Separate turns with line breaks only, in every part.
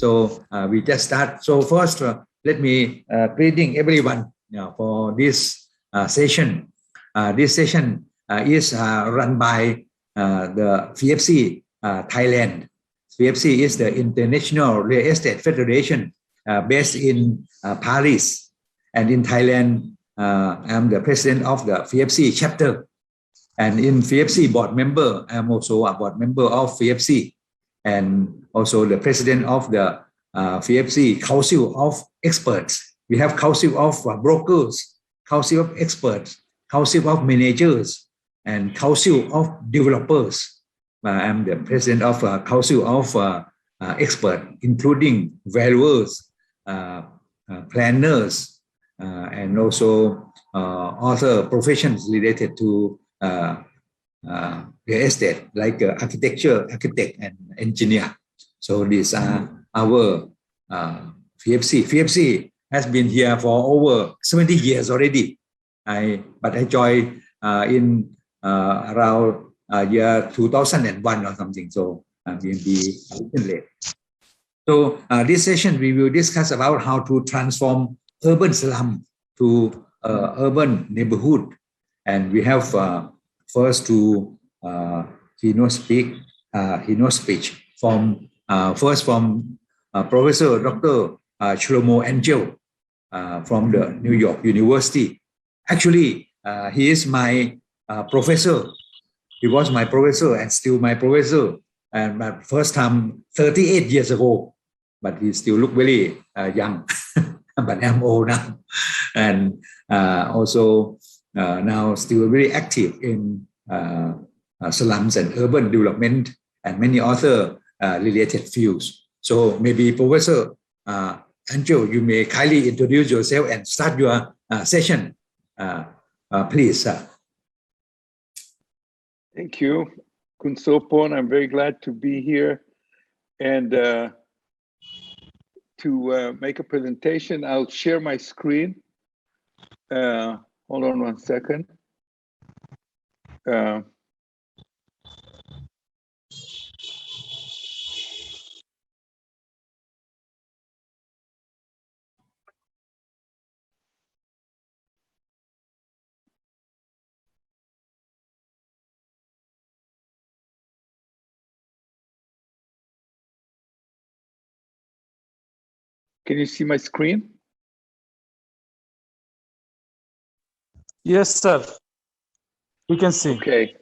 So we just start. So first, let me greeting everyone for this session. This session is run by the FFC Thailand. FFC is the International Real Estate Federation based in Paris. And in Thailand, I'm the president of the FFC chapter. And in FFC board member, I'm also a board member of FFC and also the president of the FFC Council of Experts. We have Council of Brokers, Council of Experts, Council of Managers, and Council of Developers. I'm the president of Council of Experts, including valuers, planners, and also other professions related to real estate, like architect, and engineer. So these are our FFC. FFC has been here for over 70 years already. But I joined in around year 2001 or something. So we'll be late. So this session we will discuss about how to transform urban slum to urban neighborhood, and we have first to keynote speech from Professor Dr. Shlomo Angel from the New York University. Actually, he is my professor. He was my professor and still my professor. And my first time 38 years ago, but he still look very young. But I'm old now, and also now still very active in slums and urban development and many other related fields. So maybe Professor Angel, you may kindly introduce yourself and start your session, please.
Thank you, Kun Sopon. I'm very glad to be here and to make a presentation. I'll share my screen. Hold on one second. Can you see my screen?
Yes, sir. We can see.
Okay.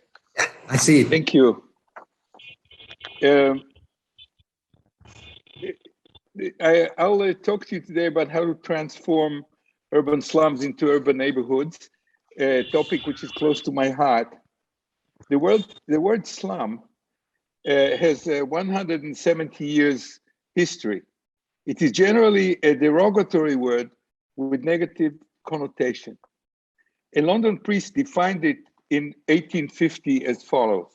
I see.
Thank you. I'll talk to you today about how to transform urban slums into urban neighborhoods, a topic which is close to my heart. The word slum has 170 years history. It is generally a derogatory word with negative connotation. A London priest defined it in 1850 as follows.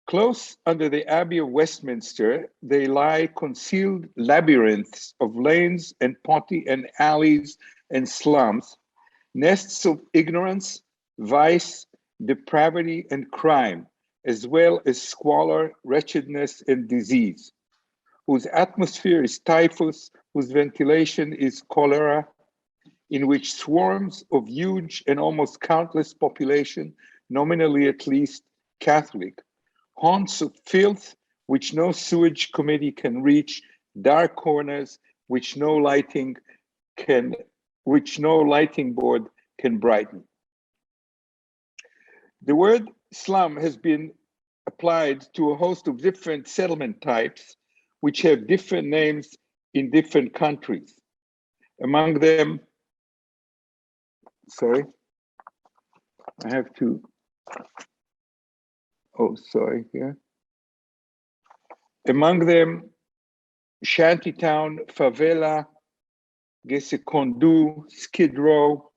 Close under the Abbey of Westminster, they lie concealed labyrinths of lanes and potty and alleys and slums, nests of ignorance, vice, depravity, and crime, as well as squalor, wretchedness, and disease, whose atmosphere is typhus, whose ventilation is cholera, in which swarms of huge and almost countless population, nominally at least Catholic, haunts of filth which no sewage committee can reach, dark corners which no lighting board can brighten. The word slum has been applied to a host of different settlement types which have different names in different countries. Among them, sorry, I have to, oh, sorry, here. Among them, Shantytown, Favela, Gesekondu, Skid Row,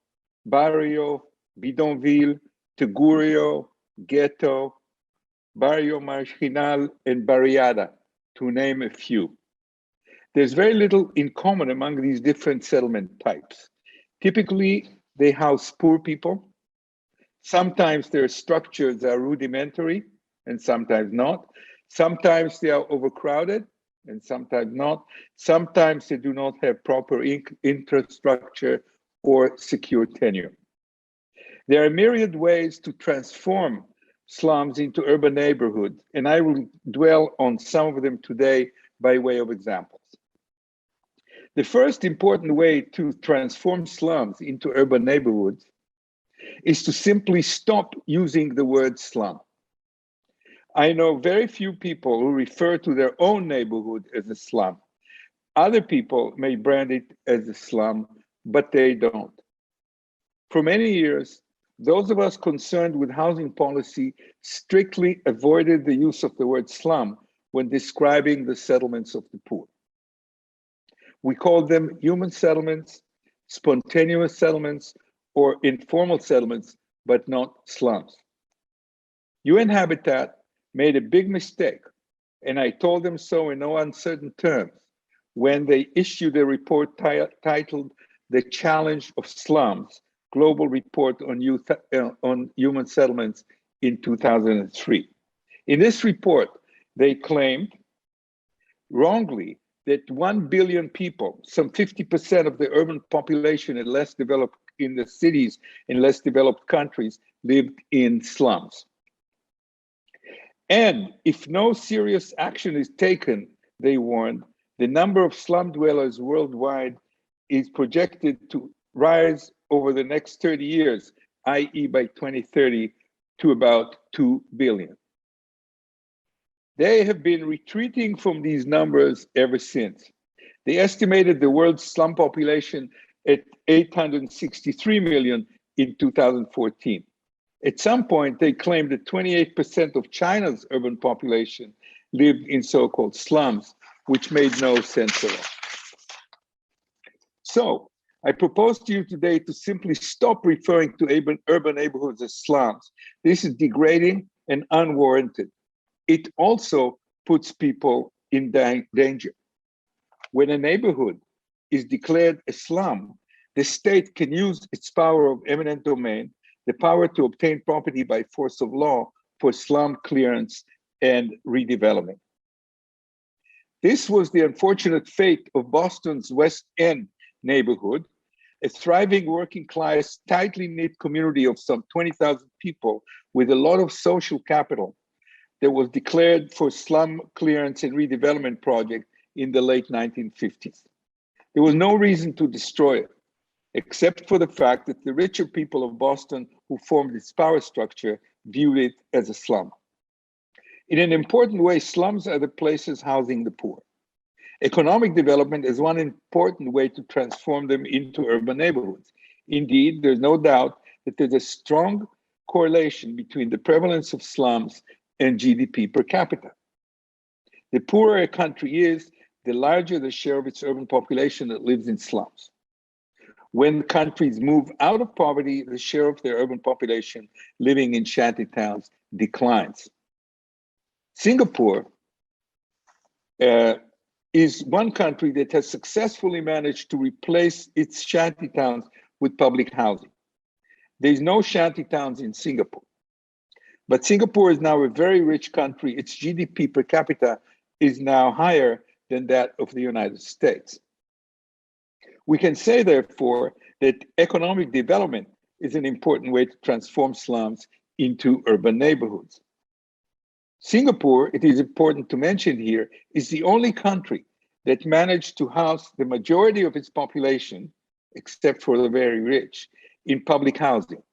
Barrio, Bidonville, Tegurio, Ghetto, Barrio Marginal, and Barriada, to name a few. There's very little in common among these different settlement types. Typically, they house poor people. Sometimes their structures are rudimentary and sometimes not. Sometimes they are overcrowded and sometimes not. Sometimes they do not have proper infrastructure or secure tenure. There are myriad ways to transform slums into urban neighborhoods, and I will dwell on some of them today by way of examples. The first important way to transform slums into urban neighborhoods is to simply stop using the word slum. I know very few people who refer to their own neighborhood as a slum. Other people may brand it as a slum, but they don't. For many years, those of us concerned with housing policy strictly avoided the use of the word slum when describing the settlements of the poor. We called them human settlements, spontaneous settlements, or informal settlements, but not slums. UN Habitat made a big mistake, and I told them so in no uncertain terms when they issued a report titled The Challenge of Slums, Global Report on Human Settlements in 2003. In this report, they claimed, wrongly, that 1 billion people, some 50% of the urban population in the cities in less developed countries, lived in slums. And if no serious action is taken, they warned, the number of slum dwellers worldwide is projected to rise over the next 30 years, i.e. by 2030, to about 2 billion. They have been retreating from these numbers ever since. They estimated the world's slum population at 863 million in 2014. At some point, they claimed that 28% of China's urban population lived in so-called slums, which made no sense at all. So, I propose to you today to simply stop referring to urban neighborhoods as slums. This is degrading and unwarranted. It also puts people in danger. When a neighborhood is declared a slum, the state can use its power of eminent domain, the power to obtain property by force of law, for slum clearance and redevelopment. This was the unfortunate fate of Boston's West End neighborhood, a thriving working class, tightly knit community of some 20,000 people with a lot of social capital that was declared for slum clearance and redevelopment project in the late 1950s. There was no reason to destroy it, except for the fact that the richer people of Boston who formed its power structure viewed it as a slum. In an important way, slums are the places housing the poor. Economic development is one important way to transform them into urban neighborhoods. Indeed, there's no doubt that there's a strong correlation between the prevalence of slums and GDP per capita. The poorer a country is, the larger the share of its urban population that lives in slums. When countries move out of poverty, the share of their urban population living in shanty towns declines. Singapore is one country that has successfully managed to replace its shanty towns with public housing. There's no shanty towns in Singapore. But Singapore is now a very rich country. Its GDP per capita is now higher than that of the United States. We can say, therefore, that economic development is an important way to transform slums into urban neighborhoods. Singapore, it is important to mention here, is the only country that managed to house the majority of its population, except for the very rich, in public housing.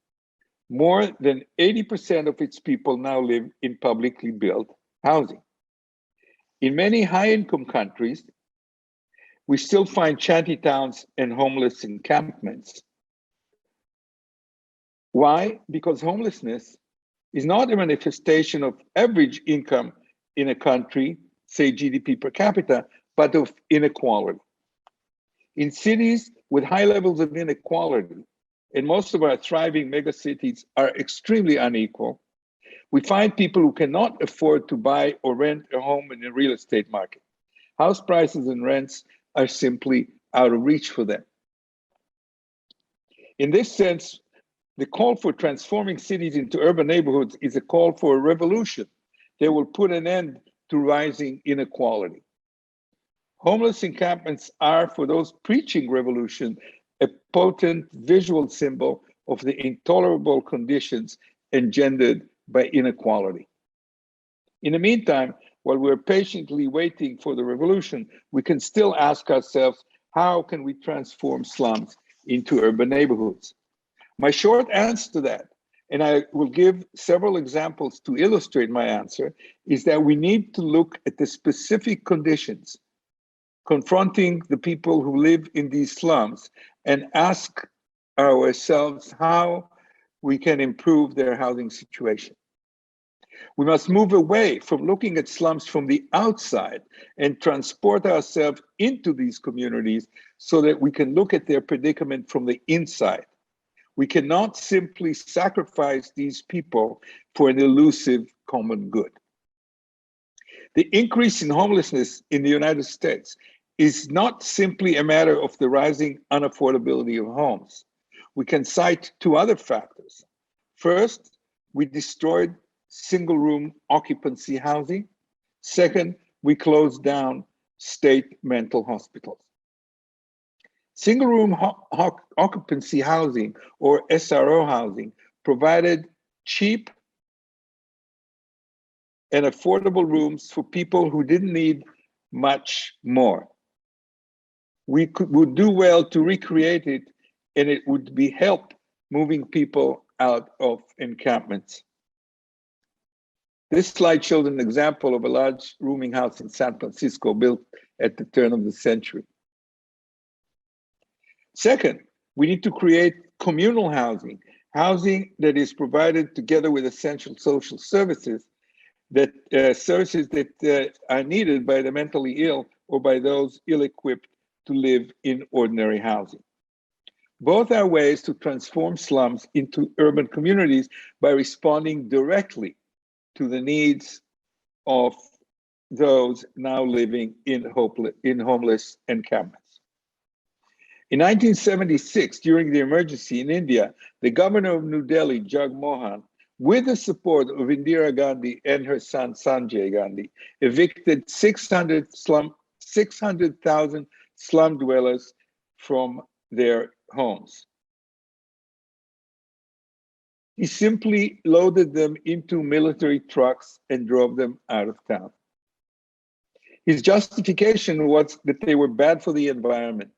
More than 80% of its people now live in publicly built housing. In many high-income countries, we still find shanty towns and homeless encampments. Why? Because homelessness is not a manifestation of average income in a country, say GDP per capita, but of inequality. In cities with high levels of inequality, and most of our thriving megacities are extremely unequal, we find people who cannot afford to buy or rent a home in the real estate market. House prices and rents are simply out of reach for them. In this sense, the call for transforming cities into urban neighborhoods is a call for a revolution that will put an end to rising inequality. Homeless encampments are, for those preaching revolution, a potent visual symbol of the intolerable conditions engendered by inequality. In the meantime, while we're patiently waiting for the revolution, we can still ask ourselves, how can we transform slums into urban neighborhoods? My short answer to that, and I will give several examples to illustrate my answer, is that we need to look at the specific conditions confronting the people who live in these slums and ask ourselves how we can improve their housing situation. We must move away from looking at slums from the outside and transport ourselves into these communities so that we can look at their predicament from the inside. We cannot simply sacrifice these people for an elusive common good. The increase in homelessness in the United States is not simply a matter of the rising unaffordability of homes. We can cite two other factors. First, we destroyed single-room occupancy housing. Second, we closed down state mental hospitals. Single-room occupancy housing, or SRO housing, provided cheap and affordable rooms for people who didn't need much more. We would do well to recreate it, and it would be help moving people out of encampments. This slide shows an example of a large rooming house in San Francisco built at the turn of the century. Second, we need to create communal housing, housing that is provided together with essential social services that are needed by the mentally ill or by those ill-equipped to live in ordinary housing. Both are ways to transform slums into urban communities by responding directly to the needs of those now living in homeless encampments. In 1976, during the emergency in India, the governor of New Delhi, Jag Mohan, with the support of Indira Gandhi and her son Sanjay Gandhi, evicted 600,000 slum dwellers from their homes. He simply loaded them into military trucks and drove them out of town. His justification was that they were bad for the environment.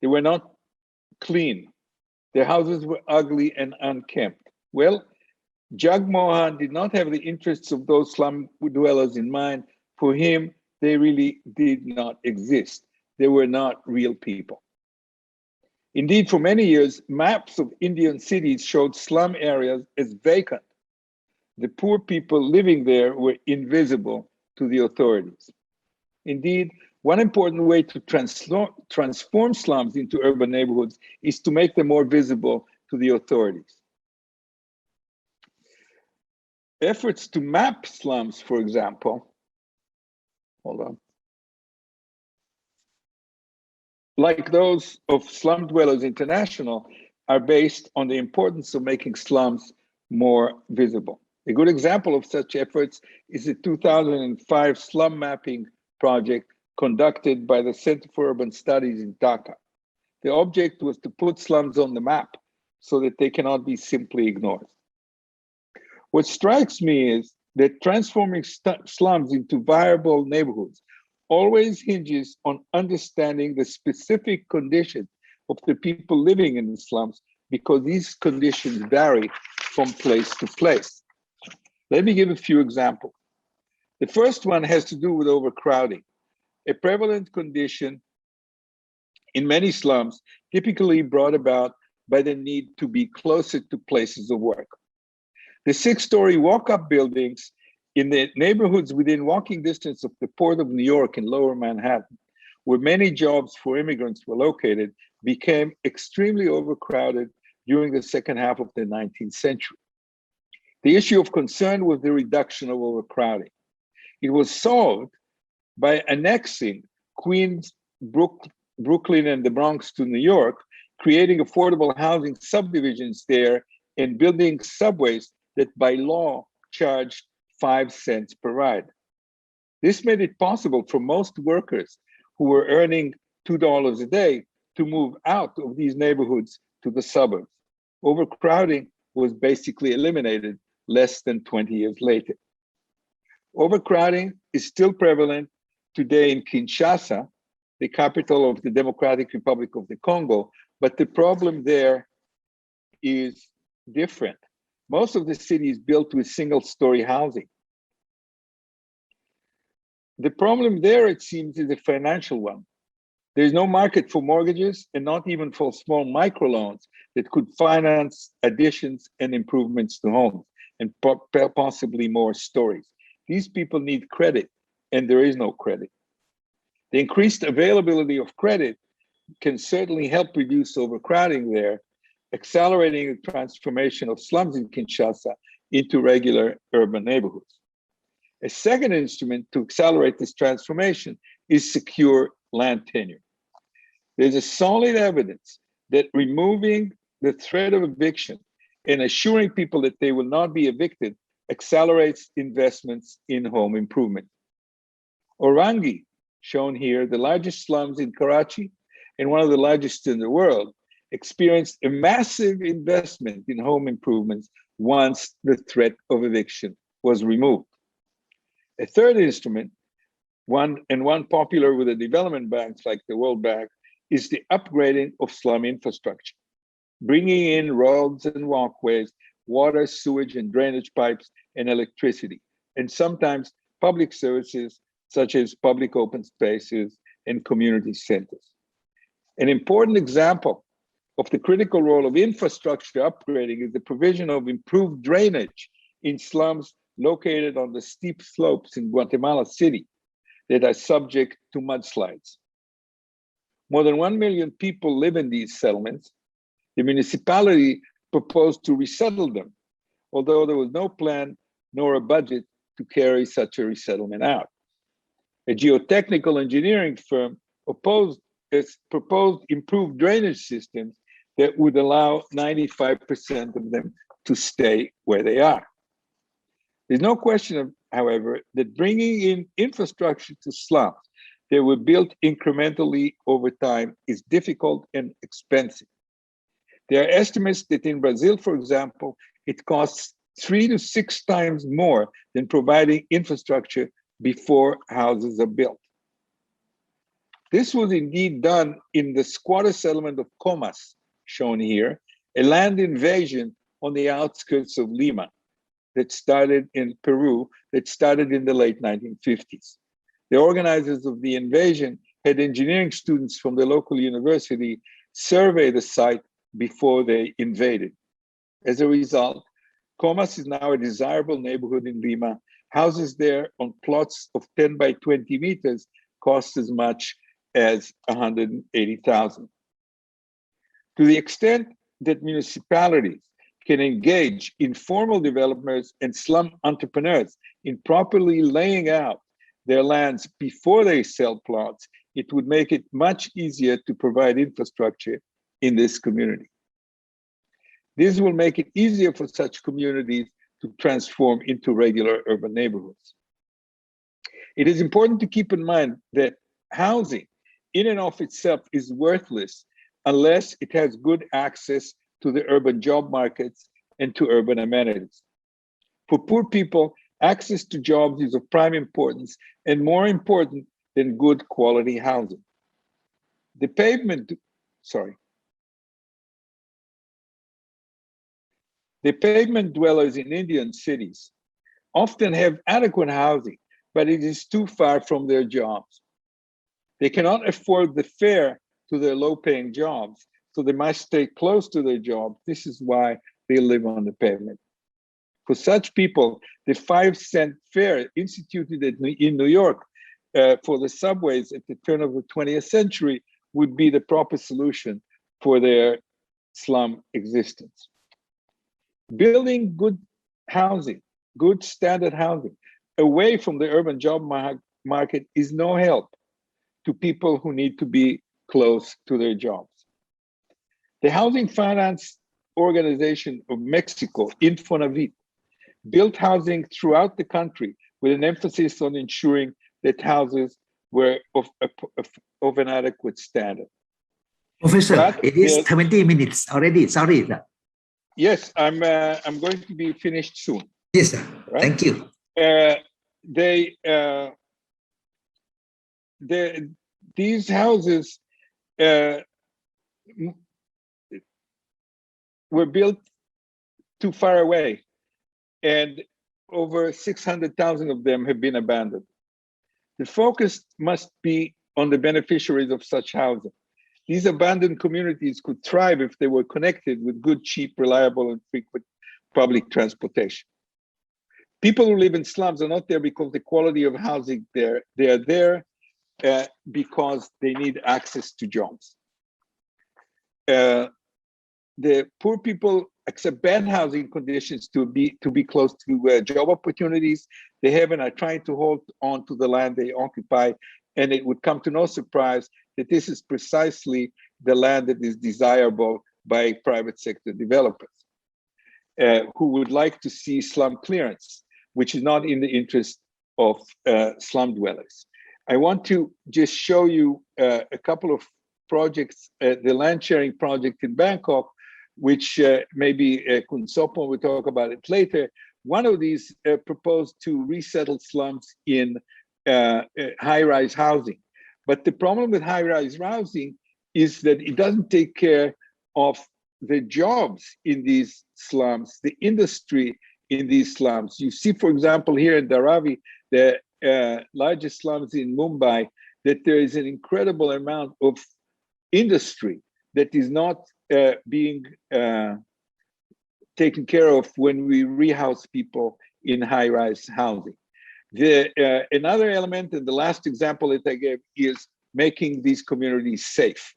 They were not clean. Their houses were ugly and unkempt. Well, Jag Mohan did not have the interests of those slum dwellers in mind. For him, they really did not exist. They were not real people. Indeed, for many years, maps of Indian cities showed slum areas as vacant. The poor people living there were invisible to the authorities. Indeed, one important way to transform slums into urban neighborhoods is to make them more visible to the authorities. Efforts to map slums, for example, like those of Slum Dwellers International, are based on the importance of making slums more visible. A good example of such efforts is the 2005 slum mapping project conducted by the Center for Urban Studies in Dhaka. The object was to put slums on the map so that they cannot be simply ignored. What strikes me is that transforming slums into viable neighborhoods always hinges on understanding the specific conditions of the people living in the slums, because these conditions vary from place to place. Let me give a few examples. The first one has to do with overcrowding, a prevalent condition in many slums, typically brought about by the need to be closer to places of work. The 6-story walk-up buildings in the neighborhoods within walking distance of the Port of New York in Lower Manhattan, where many jobs for immigrants were located, became extremely overcrowded during the second half of the 19th century. The issue of concern was the reduction of overcrowding. It was solved by annexing Queens, Brooklyn, and the Bronx to New York, creating affordable housing subdivisions there, and building subways that by law charged 5 cents per ride. This made it possible for most workers who were earning $2 a day to move out of these neighborhoods to the suburbs. Overcrowding was basically eliminated less than 20 years later. Overcrowding is still prevalent today in Kinshasa, the capital of the Democratic Republic of the Congo, but the problem there is different. Most of the city is built with single-story housing. The problem there, it seems, is a financial one. There's no market for mortgages and not even for small microloans that could finance additions and improvements to homes and possibly more stories. These people need credit, and there is no credit. The increased availability of credit can certainly help reduce overcrowding there, accelerating the transformation of slums in Kinshasa into regular urban neighborhoods. A second instrument to accelerate this transformation is secure land tenure. There's a solid evidence that removing the threat of eviction and assuring people that they will not be evicted accelerates investments in home improvement. Orangi, shown here, the largest slums in Karachi and one of the largest in the world, experienced a massive investment in home improvements once the threat of eviction was removed. A third instrument, one popular with the development banks like the World Bank, is the upgrading of slum infrastructure, bringing in roads and walkways, water, sewage, and drainage pipes, and electricity, and sometimes public services such as public open spaces and community centers. An important example of the critical role of infrastructure upgrading is the provision of improved drainage in slums located on the steep slopes in Guatemala City that are subject to mudslides. More than 1 million people live in these settlements. The municipality proposed to resettle them, although there was no plan nor a budget to carry such a resettlement out. A geotechnical engineering firm proposed improved drainage systems that would allow 95% of them to stay where they are. There's no question, however, that bringing in infrastructure to slums that were built incrementally over time is difficult and expensive. There are estimates that in Brazil, for example, it costs 3 to 6 times more than providing infrastructure before houses are built. This was indeed done in the squatter settlement of Comas, shown here, a land invasion on the outskirts of Lima that started in Peru, that started in the late 1950s. The organizers of the invasion had engineering students from the local university survey the site before they invaded. As a result, Comas is now a desirable neighborhood in Lima. Houses there on plots of 10 by 20 meters cost as much as $180,000. To the extent that municipalities can engage informal developers and slum entrepreneurs in properly laying out their lands before they sell plots, it would make it much easier to provide infrastructure in this community. This will make it easier for such communities to transform into regular urban neighborhoods. It is important to keep in mind that housing in and of itself is worthless unless it has good access to the urban job markets and to urban amenities. For poor people, access to jobs is of prime importance and more important than good quality housing. The pavement dwellers in Indian cities often have adequate housing, but it is too far from their jobs. They cannot afford the fare to their low-paying jobs, so they must stay close to their job. This is why they live on the pavement. For such people, the 5-cent fare instituted in New York for the subways at the turn of the 20th century would be the proper solution for their slum existence. Building good housing, good standard housing, away from the urban job market is no help to people who need to be close to their jobs. The Housing Finance Organization of Mexico, Infonavit, built housing throughout the country with an emphasis on ensuring that houses were of an adequate standard.
Professor,
But,
it is 20 minutes already. Sorry, sir.
Yes, I'm going to be finished soon.
Yes, sir.
Right?
Thank you.
These houses were built too far away, and over 600,000 of them have been abandoned. The focus must be on the beneficiaries of such housing. These abandoned communities could thrive if they were connected with good, cheap, reliable, and frequent public transportation. People who live in slums are not there because the quality of housing there. They are there because they need access to jobs. The poor people accept bad housing conditions to be close to job opportunities they have and are trying to hold on to the land they occupy. And it would come to no surprise that this is precisely the land that is desirable by private sector developers who would like to see slum clearance, which is not in the interest of slum dwellers. I want to just show you a couple of projects, the land sharing project in Bangkok, which maybe Kun Sopon will talk about it later. One of these proposed to resettle slums in high-rise housing. But the problem with high-rise housing is that it doesn't take care of the jobs in these slums, the industry in these slums. You see, for example, here in Dharavi, the largest slums in Mumbai, that there is an incredible amount of industry that is not being taken care of when we rehouse people in high-rise housing. Another element, and the last example that I gave, is making these communities safe.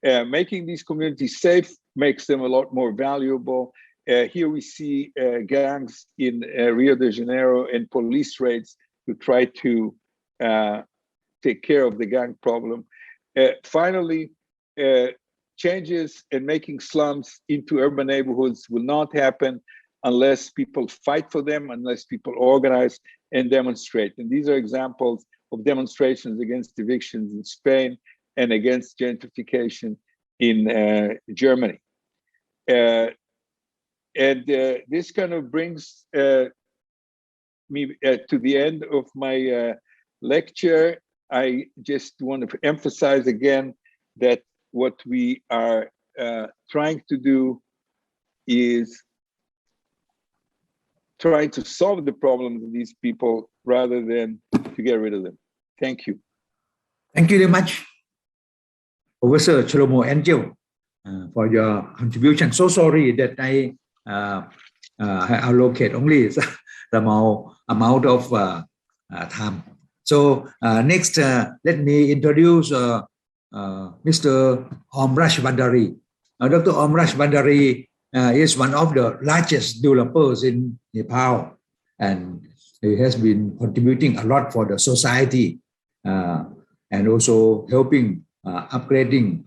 Making these communities safe makes them a lot more valuable. Here we see gangs in Rio de Janeiro and police raids to try to take care of the gang problem. Finally, changes in making slums into urban neighborhoods will not happen unless people fight for them, unless people organize and demonstrate. And these are examples of demonstrations against evictions in Spain and against gentrification in Germany. This kind of brings me to the end of my lecture. I just want to emphasize again that what we are trying to do is trying to solve the problems of these people rather than to get rid of them. Thank you.
Thank you very much, Professor Cholomo Angel, for your contribution. So sorry that I allocate only the amount of time. So next, let me introduce Mr. Hombresh Bhandari. Dr. Hombresh Bhandari is one of the largest developers in Nepal, and he has been contributing a lot for the society and also helping upgrading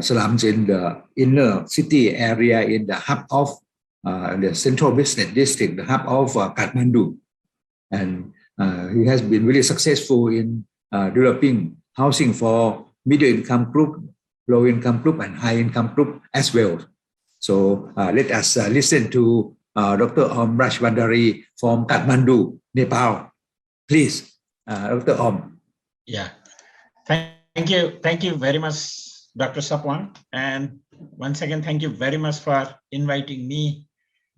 slums in the inner city area in the hub of the central business district, the hub of Kathmandu. And he has been really successful in developing housing for middle income group, low income group, and high income group as well. So let us listen to Dr. Hombresh Bhandari from Kathmandu, Nepal. Please, Dr. Om.
Yeah, thank you very much, Dr. Sapwan. And once again, thank you very much for inviting me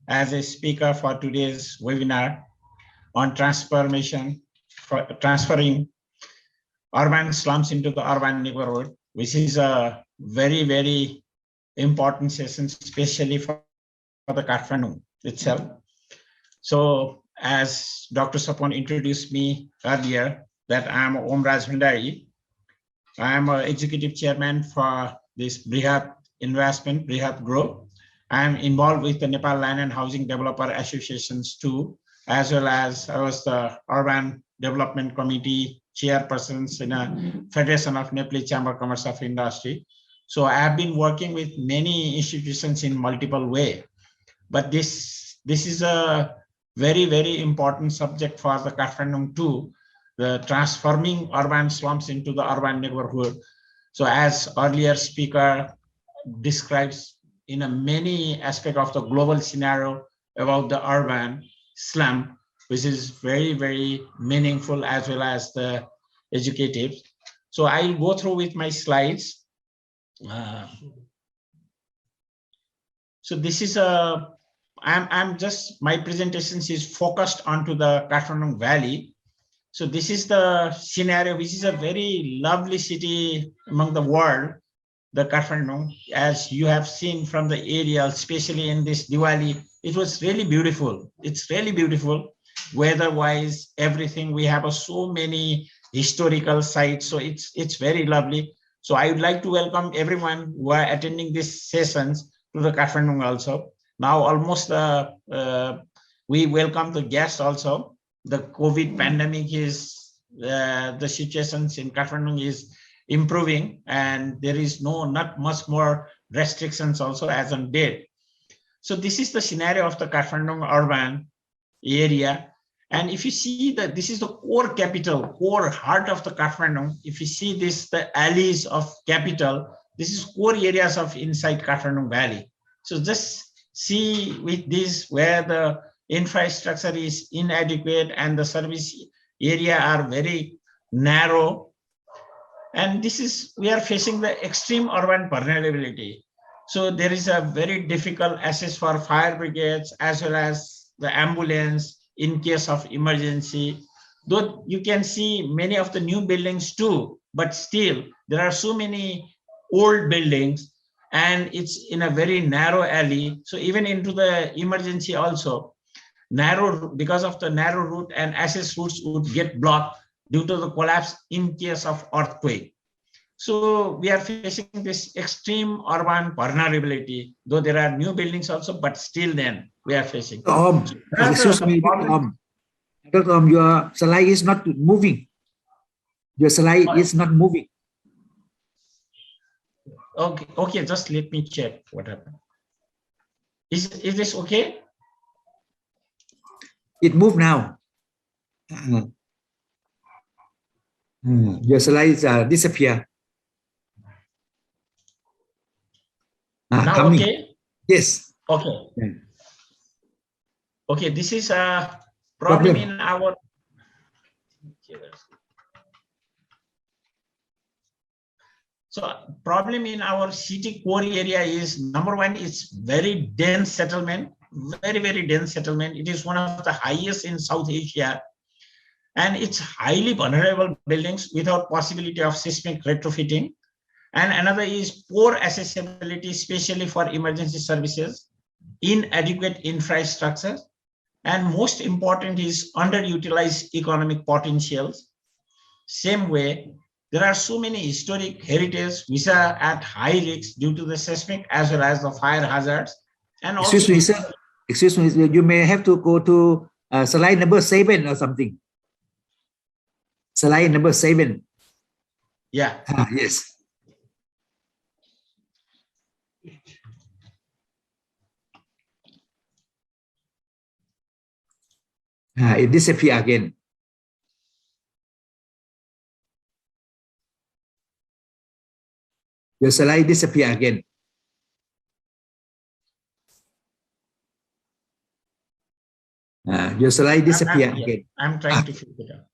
as a speaker for today's webinar on transformation, for transferring urban slums into the urban neighborhood, which is a very, very important session, especially for the Kathmandu itself. So as Dr. Sapwan introduced me earlier, that I'm Hombresh Bhandari. I am an executive chairman for this Brihat Investment, Brihat Group. I am involved with the Nepal Land and Housing Developer Associations too, as well as I was the Urban Development Committee chairpersons in a Federation of Nepali Chamber Commerce of Industry. So I have been working with many institutions in multiple ways, but this is a very, very important subject for the Kathmandu too, the transforming urban slums into the urban neighborhood. So as earlier speaker describes in a many aspect of the global scenario about the urban slum, which is very, very meaningful as well as the educative. So I'll go through with my slides. So this is I'm just, my presentation is focused onto the Kathmandu Valley. So this is the scenario, which is a very lovely city among the world, the Kathmandu, as you have seen from the area, especially in this Diwali, it was really beautiful. It's really beautiful, weather-wise, everything. We have so many historical sites, so it's very lovely. So I would like to welcome everyone who are attending these sessions to the Kathmandu also. Now almost we welcome the guests also. The COVID pandemic is, the situations in Kathmandu is improving, and there is not much more restrictions also as on date. So this is the scenario of the Kathmandu urban area. And if you see that this is the core capital, core heart of the Kathmandu, if you see this, the alleys of capital, this is core areas of inside Kathmandu Valley. So just see with this where the infrastructure is inadequate and the service area are very narrow. And this is, we are facing the extreme urban vulnerability. So there is a very difficult access for fire brigades as well as the ambulance in case of emergency. Though you can see many of the new buildings too, but still there are so many old buildings and it's in a very narrow alley. So even into the emergency also, narrow, because of the narrow route and access routes would get blocked due to the collapse in case of earthquake. So we are facing this extreme urban vulnerability, though there are new buildings also, but still then we are facing.
Excuse me, Dr. Your slide is not moving. Your slide is not moving.
Okay, just let me check what happened. Is this okay?
It moved now. Your slides disappear.
Now
Coming.
okay?
Yes.
Okay.
Yeah.
Okay, this is a problem in our. So problem in our city core area is, number one, it's very dense settlement, very, very dense settlement. It is one of the highest in South Asia. And it's highly vulnerable buildings without possibility of seismic retrofitting. And another is poor accessibility, especially for emergency services, inadequate infrastructure, and most important is underutilized economic potentials. Same way, there are so many historic heritage which are at high risk due to the seismic as well as the fire hazards. And
excuse me, sir. Excuse me, you may have to go to slide number 7 or something. Slide number 7.
Yeah.
Yes. It disappear again. Your slide disappear again. Your slide disappear again.
I'm trying to figure it out.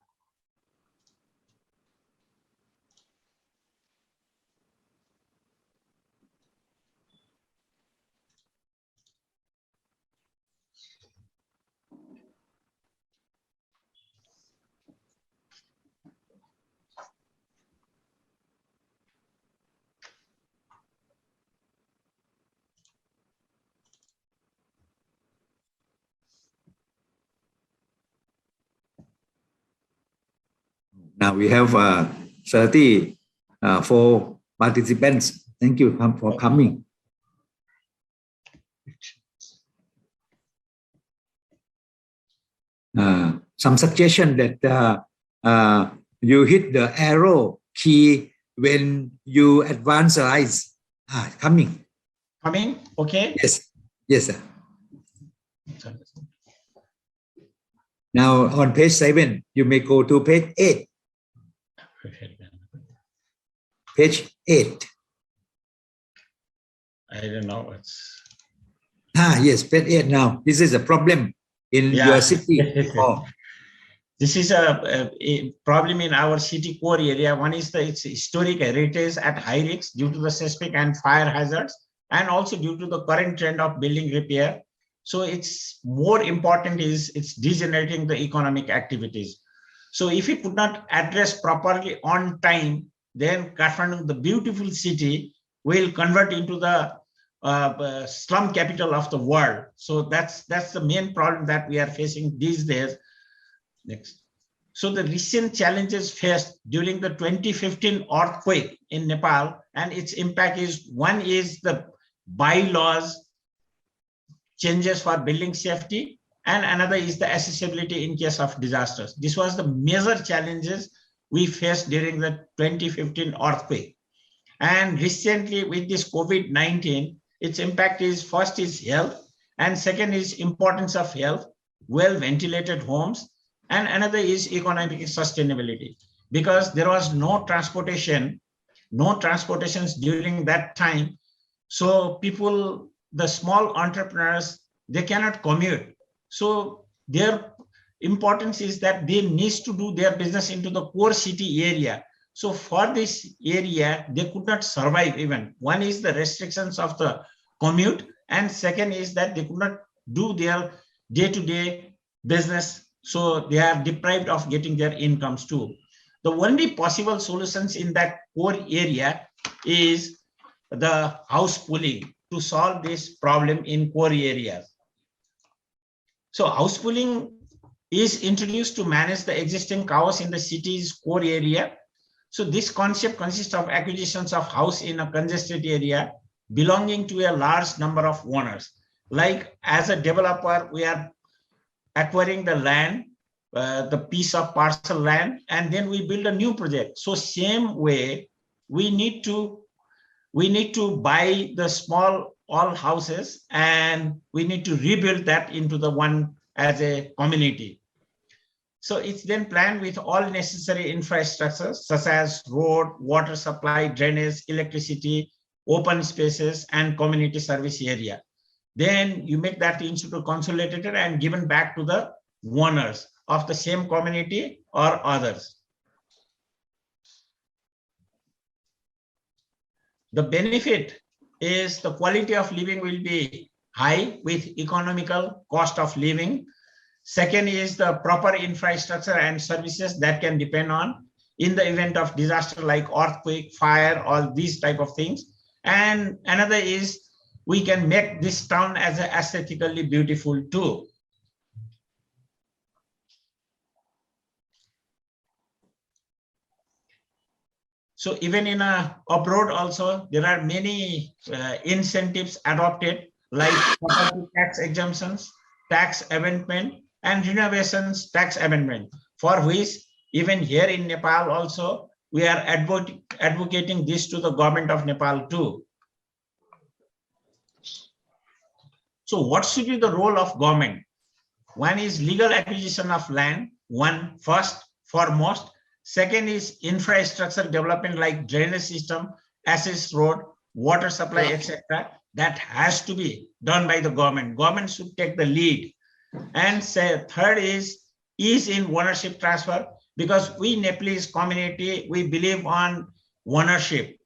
Now we have 34 participants. Thank you for coming. Some suggestion that you hit the arrow key when you advance slides. Coming.
Coming? Okay.
Yes. Yes, sir. Now on page 7, you may go to page 8. Page 8.
I don't know what's.
Yes, page 8 now. This is a problem in your city. Oh.
This is a problem in our city core area. One is its historic heritage at high risk due to the seismic and fire hazards, and also due to the current trend of building repair. So it's more important is it's degenerating the economic activities. So if we could not address properly on time, then Kathmandu, the beautiful city, will convert into the slum capital of the world. So that's the main problem that we are facing these days. Next. So the recent challenges faced during the 2015 earthquake in Nepal and its impact is, one is the bylaws changes for building safety, and another is the accessibility in case of disasters. This was the major challenges we faced during the 2015 earthquake. And recently with this COVID-19, its impact is, first is health, and second is importance of health, well-ventilated homes, and another is economic sustainability, because there was no transportations during that time. So people, the small entrepreneurs, they cannot commute. So their importance is that they need to do their business into the core city area. So for this area, they could not survive even. One is the restrictions of the commute, and second is that they could not do their day-to-day business. So they are deprived of getting their incomes too. The only possible solutions in that core area is the house pooling to solve this problem in core areas. So house pooling is introduced to manage the existing chaos in the city's core area. So this concept consists of acquisitions of house in a congested area belonging to a large number of owners. Like as a developer, we are acquiring the land, the piece of parcel land, and then we build a new project. So same way, we need to buy the small all houses and we need to rebuild that into the one as a community. So it's then planned with all necessary infrastructures such as road, water supply, drainage, electricity, open spaces, and community service area. Then you make that into consolidated and given back to the owners of the same community or others. The benefit is the quality of living will be high with economical cost of living. Second is the proper infrastructure and services that can depend on in the event of disaster like earthquake, fire, all these type of things. And another is we can make this town as a aesthetically beautiful too. So even in abroad also, there are many incentives adopted like property tax exemptions, tax amendment, and renovations tax amendment, for which even here in Nepal also, we are advocating this to the government of Nepal too. So what should be the role of government? One is legal acquisition of land, one first, foremost. Second is infrastructure development like drainage system, access road, water supply, etc. That has to be done by the government. Government should take the lead. And third is ease in ownership transfer, because we Nepalese community, we believe on ownership.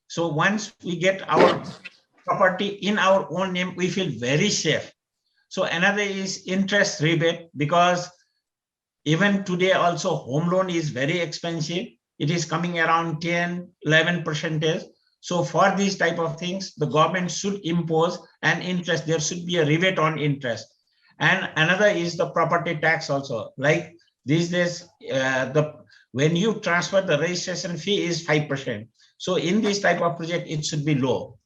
So once we get our property in our own name, we feel very safe. So another is interest rebate, because even today also home loan is very expensive. It is coming around 10, 11%. So for these type of things, the government should impose an interest. There should be a rebate on interest. And another is the property tax also. Like these days, when you transfer, the registration fee is 5%. So in this type of project, it should be low.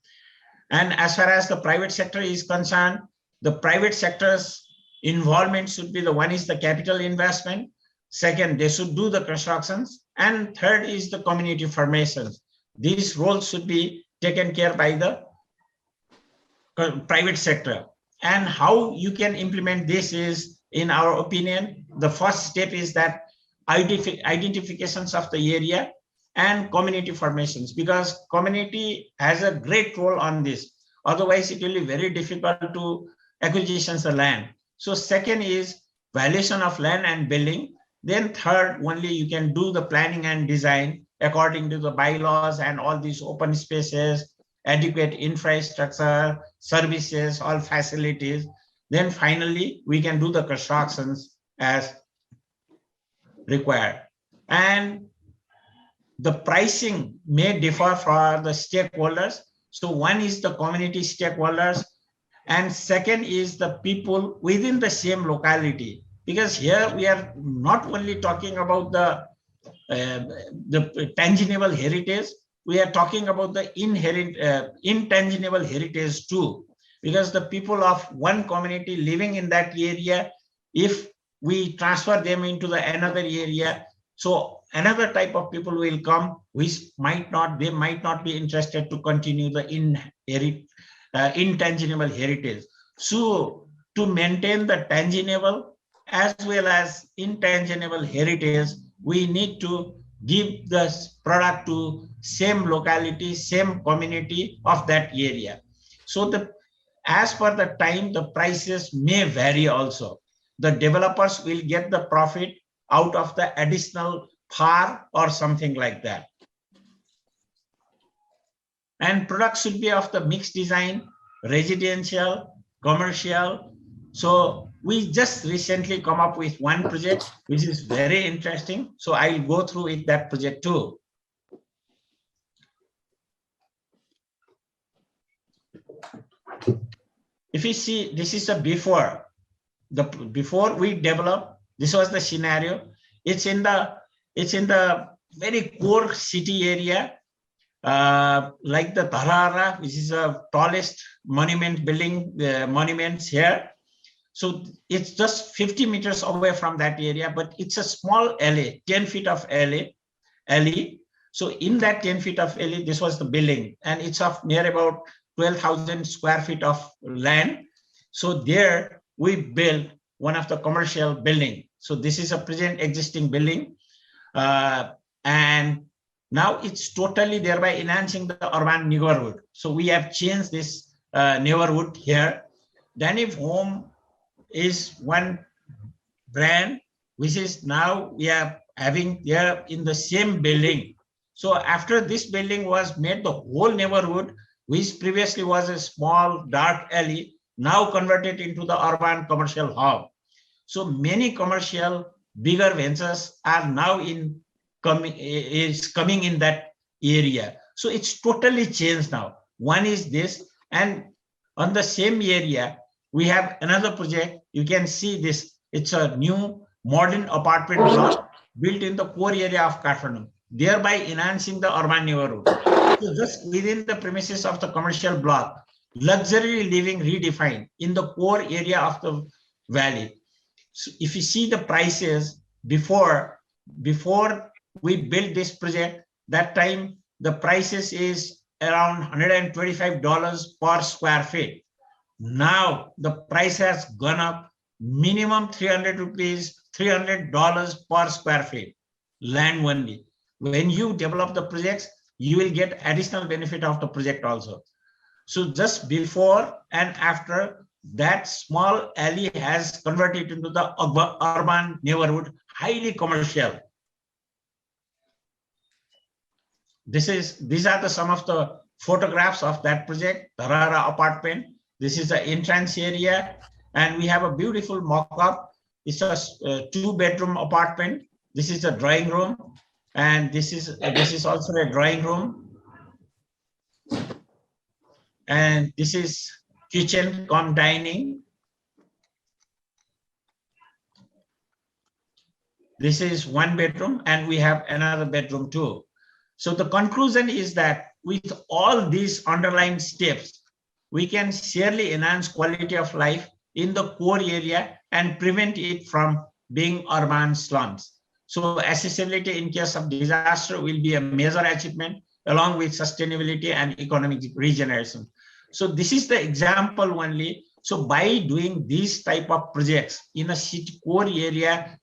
And as far as the private sector is concerned, the private sector's involvement should be the one is the capital investment. Second, they should do the constructions. And third is the community formations. These roles should be taken care by the private sector. And how you can implement this is, in our opinion, the first step is that identifications of the area and community formations, because community has a great role on this. Otherwise, it will be very difficult to acquisitions of land. So second is valuation of land and building. Then third, only you can do the planning and design according to the bylaws and all these open spaces, adequate infrastructure, services, all facilities. Then finally, we can do the constructions as required. And the pricing may differ for the stakeholders. So one is the community stakeholders, and second is the people within the same locality. Because here we are not only talking about the tangible heritage, we are talking about the intangible heritage too. Because the people of one community living in that area, if we transfer them into the another area, so another type of people will come, which they might not be interested to continue the intangible heritage. So to maintain the tangible as well as intangible heritage, we need to give the product to same locality, same community of that area. So as per the time, the prices may vary also. The developers will get the profit out of the additional par or something like that. And products should be of the mixed design, residential, commercial. So we just recently come up with one project, which is very interesting. So I'll go through with that project too. If you see, this is a before we develop, this was the scenario. It's in the very core city area, like the Tarara, which is the tallest monument building, monuments here. So it's just 50 meters away from that area, but it's a small alley, 10 feet of alley. So in that 10 feet of alley, this was the building, and it's of near about 12,000 square feet of land. So there we built one of the commercial building. So this is a present existing building. And now it's totally thereby enhancing the urban neighborhood. So we have changed this neighborhood here. Danif Home is one brand, which is now we are having here in the same building. So after this building was made, the whole neighborhood, which previously was a small dark alley, now converted into the urban commercial hub. So many commercial bigger ventures are now coming in that area. So it's totally changed now. One is this, and on the same area, we have another project. You can see this. It's a new modern apartment block built in the core area of Kathmandu, thereby enhancing the urban neighborhood. So just within the premises of the commercial block, luxury living redefined in the core area of the valley. So if you see the prices before we built this project, that time the prices is around $125 per square feet. Now the price has gone up, minimum 300 rupees, $300 per square feet, land only. When you develop the projects, you will get additional benefit of the project also. So just before and after, that small alley has converted into the urban neighborhood, highly commercial. These are some of the photographs of that project, Tarara apartment. This is the entrance area, and we have a beautiful mock-up. It's a 2-bedroom apartment. This is a drawing room, and this is also a drawing room. And this is kitchen cum dining. This is 1 bedroom, and we have another bedroom too. So the conclusion is that with all these underlying steps, we can surely enhance quality of life in the core area and prevent it from being urban slums. So accessibility in case of disaster will be a major achievement, along with sustainability and economic regeneration. So this is the example only. So by doing these type of projects in a city core area,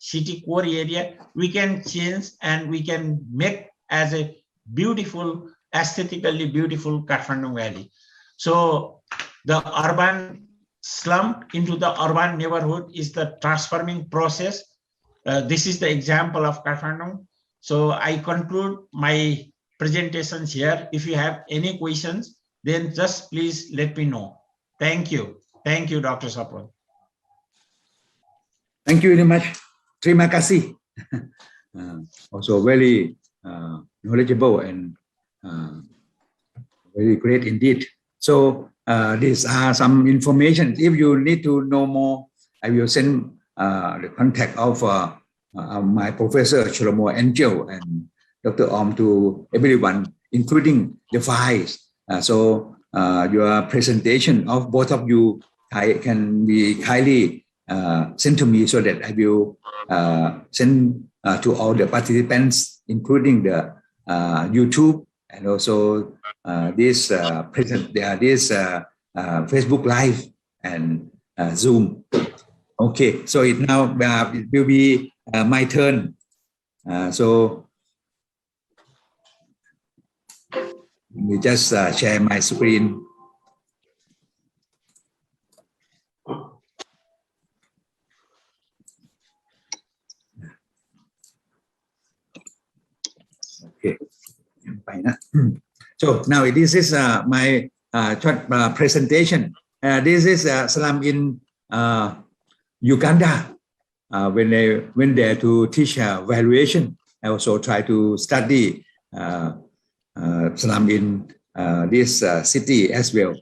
we can change and we can make as a beautiful, aesthetically beautiful Kathmandu Valley. So the urban slum into the urban neighborhood is the transforming process. This is the example of Kathmandu. So I conclude my presentations here. If you have any questions, then just please let me know. Thank you. Thank you, Dr. Sapwan.
Thank you very much. Terima kasih. Also very knowledgeable and very great indeed. So these are some information. If you need to know more, I will send the contact of my professor Shlomo Angel and Dr. Om to everyone, including the files. So your presentation of both of you can be kindly sent to me so that I will send to all the participants, including the YouTube and also this Facebook Live and Zoom. Okay, so now it will be my turn. So let me just share my screen. Okay. So now this is my short presentation. This is slum in Uganda. When I went there to teach valuation, I also try to study slum in this city as well.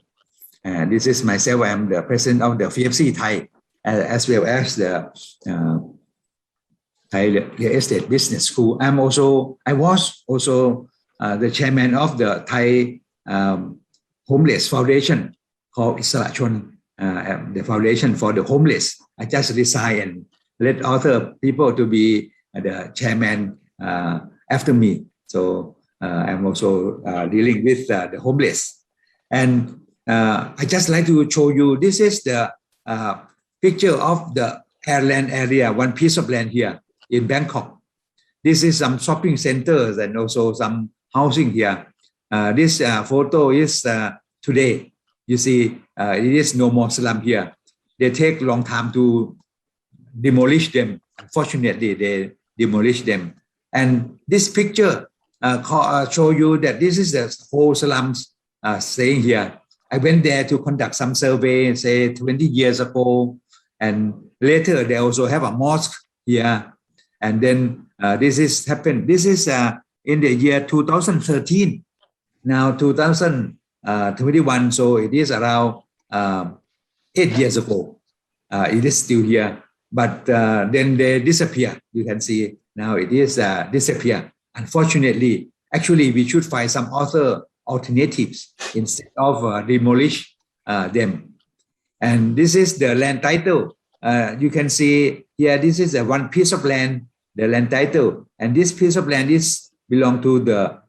And this is myself. I am the president of the FFC Thai, as well as the Thai Real Estate Business School. I was also the chairman of the Thai Homeless Foundation called Isara Chon, the foundation for the homeless. I just resigned and let other people to be the chairman after me. So I'm also dealing with the homeless. And I just like to show you, this is the picture of the land area, one piece of land here in Bangkok. This is some shopping centers and also some housing here. This photo is today. You see, it is no more slum here. They take a long time to demolish them. Unfortunately, they demolish them. And this picture show you that this is the whole slums staying here. I went there to conduct some survey, say 20 years ago. And later, they also have a mosque here. And then this is happened. This is in the year 2013. Now 2021, so it is around 8 years ago. It is still here, but then they disappear. You can see now it is disappear. Unfortunately, actually, we should find some other alternatives instead of demolish them. And this is the land title. You can see here, this is one piece of land, the land title. And this piece of land is belong to the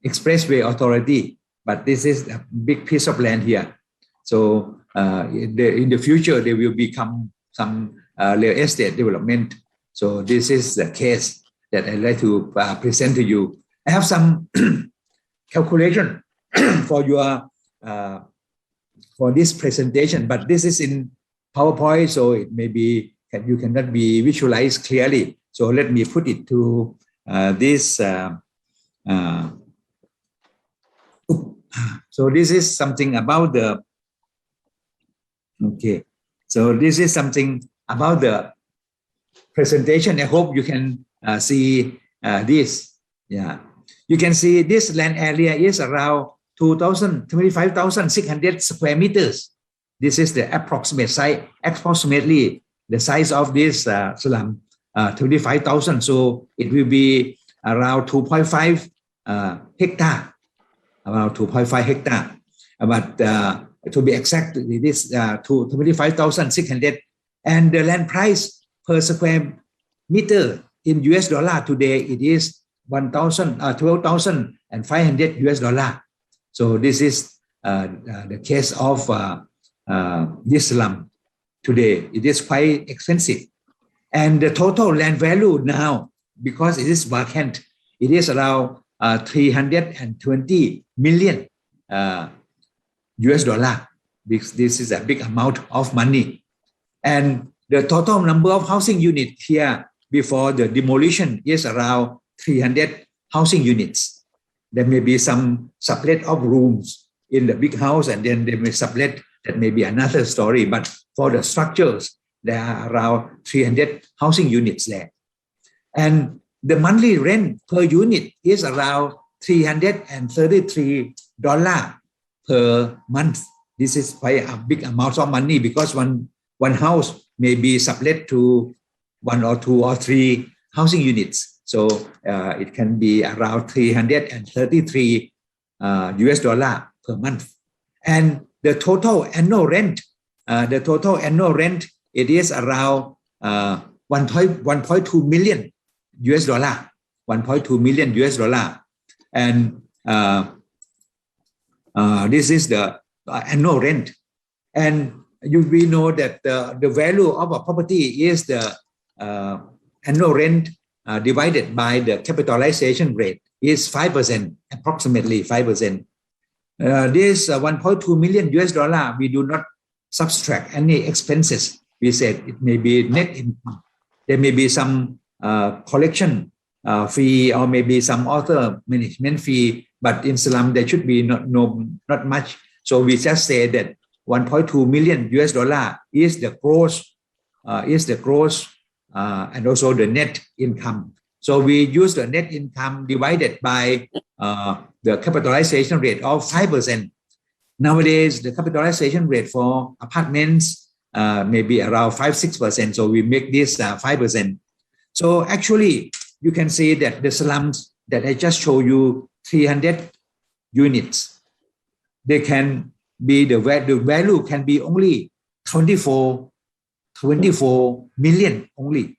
Expressway Authority. But this is a big piece of land here. So in the future, there will become some real estate development. So this is the case that I'd like to present to you. I have some calculation for your for this presentation, but this is in PowerPoint, so it may be you cannot be visualized clearly. So let me put it to this. So this is something about the. Okay, so this is something about the presentation. I hope you can see this. Yeah, you can see this land area is around 25,600 square meters. This is the approximate size, approximately the size of this slum, 25,000. So it will be around 2.5 hectare, around 2.5 hectare. But to be exact, it is 25,600. And the land price per square meter in US dollar today, it is 12,500 US dollar. So this is the case of this slum today. It is quite expensive. And the total land value now, because it is vacant, it is around 320 million US dollar. This is a big amount of money. And the total number of housing units here before the demolition is around 300 housing units. There may be some sublet of rooms in the big house, and then they may sublet. That may be another story. But for the structures, there are around 300 housing units there. And the monthly rent per unit is around $333 per month. This is quite a big amount of money because one house may be sublet to 1 or 2 or 3 housing units. So it can be around $333 US dollar per month. And the total annual rent, it is around 1.2 million US dollar, 1.2 million US dollar. And this is the annual rent. And we know that the value of a property is the annual rent divided by the capitalization rate is 5%, approximately 5%. This 1.2 million US dollar, we do not subtract any expenses. We said it may be net income. There may be some collection fee or maybe some other management fee, but in slum there should be not much. So we just say that 1.2 million US dollar is the gross, and also the net income. So we use the net income divided by the capitalization rate of 5%. Nowadays, the capitalization rate for apartments may be around 5-6%. So we make this 5%. So actually, you can see that the slums that I just showed you, 300 units, they can be the value can be only 24 million only.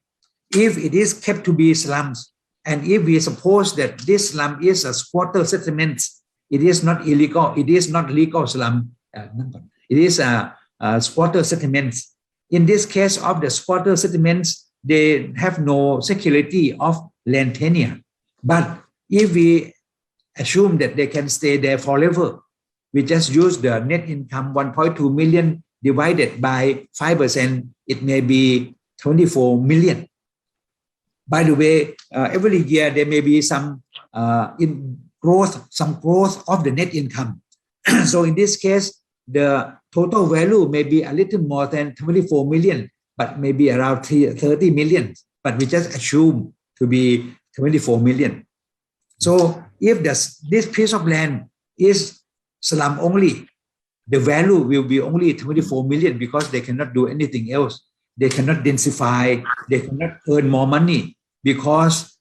If it is kept to be slums, and if we suppose that this slum is a squatter settlement, it is not illegal, it is not legal slum, it is a squatter settlements. In this case of the squatter settlements, they have no security of land tenure. But if we assume that they can stay there forever, we just use the net income 1.2 million divided by 5%, it may be 24 million. By the way, every year there may be some growth of the net income. So in this case, the total value may be a little more than 24 million, but maybe around 30 million. But we just assume to be 24 million. So if this piece of land is slum only, the value will be only 24 million because they cannot do anything else. They cannot densify, they cannot earn more money because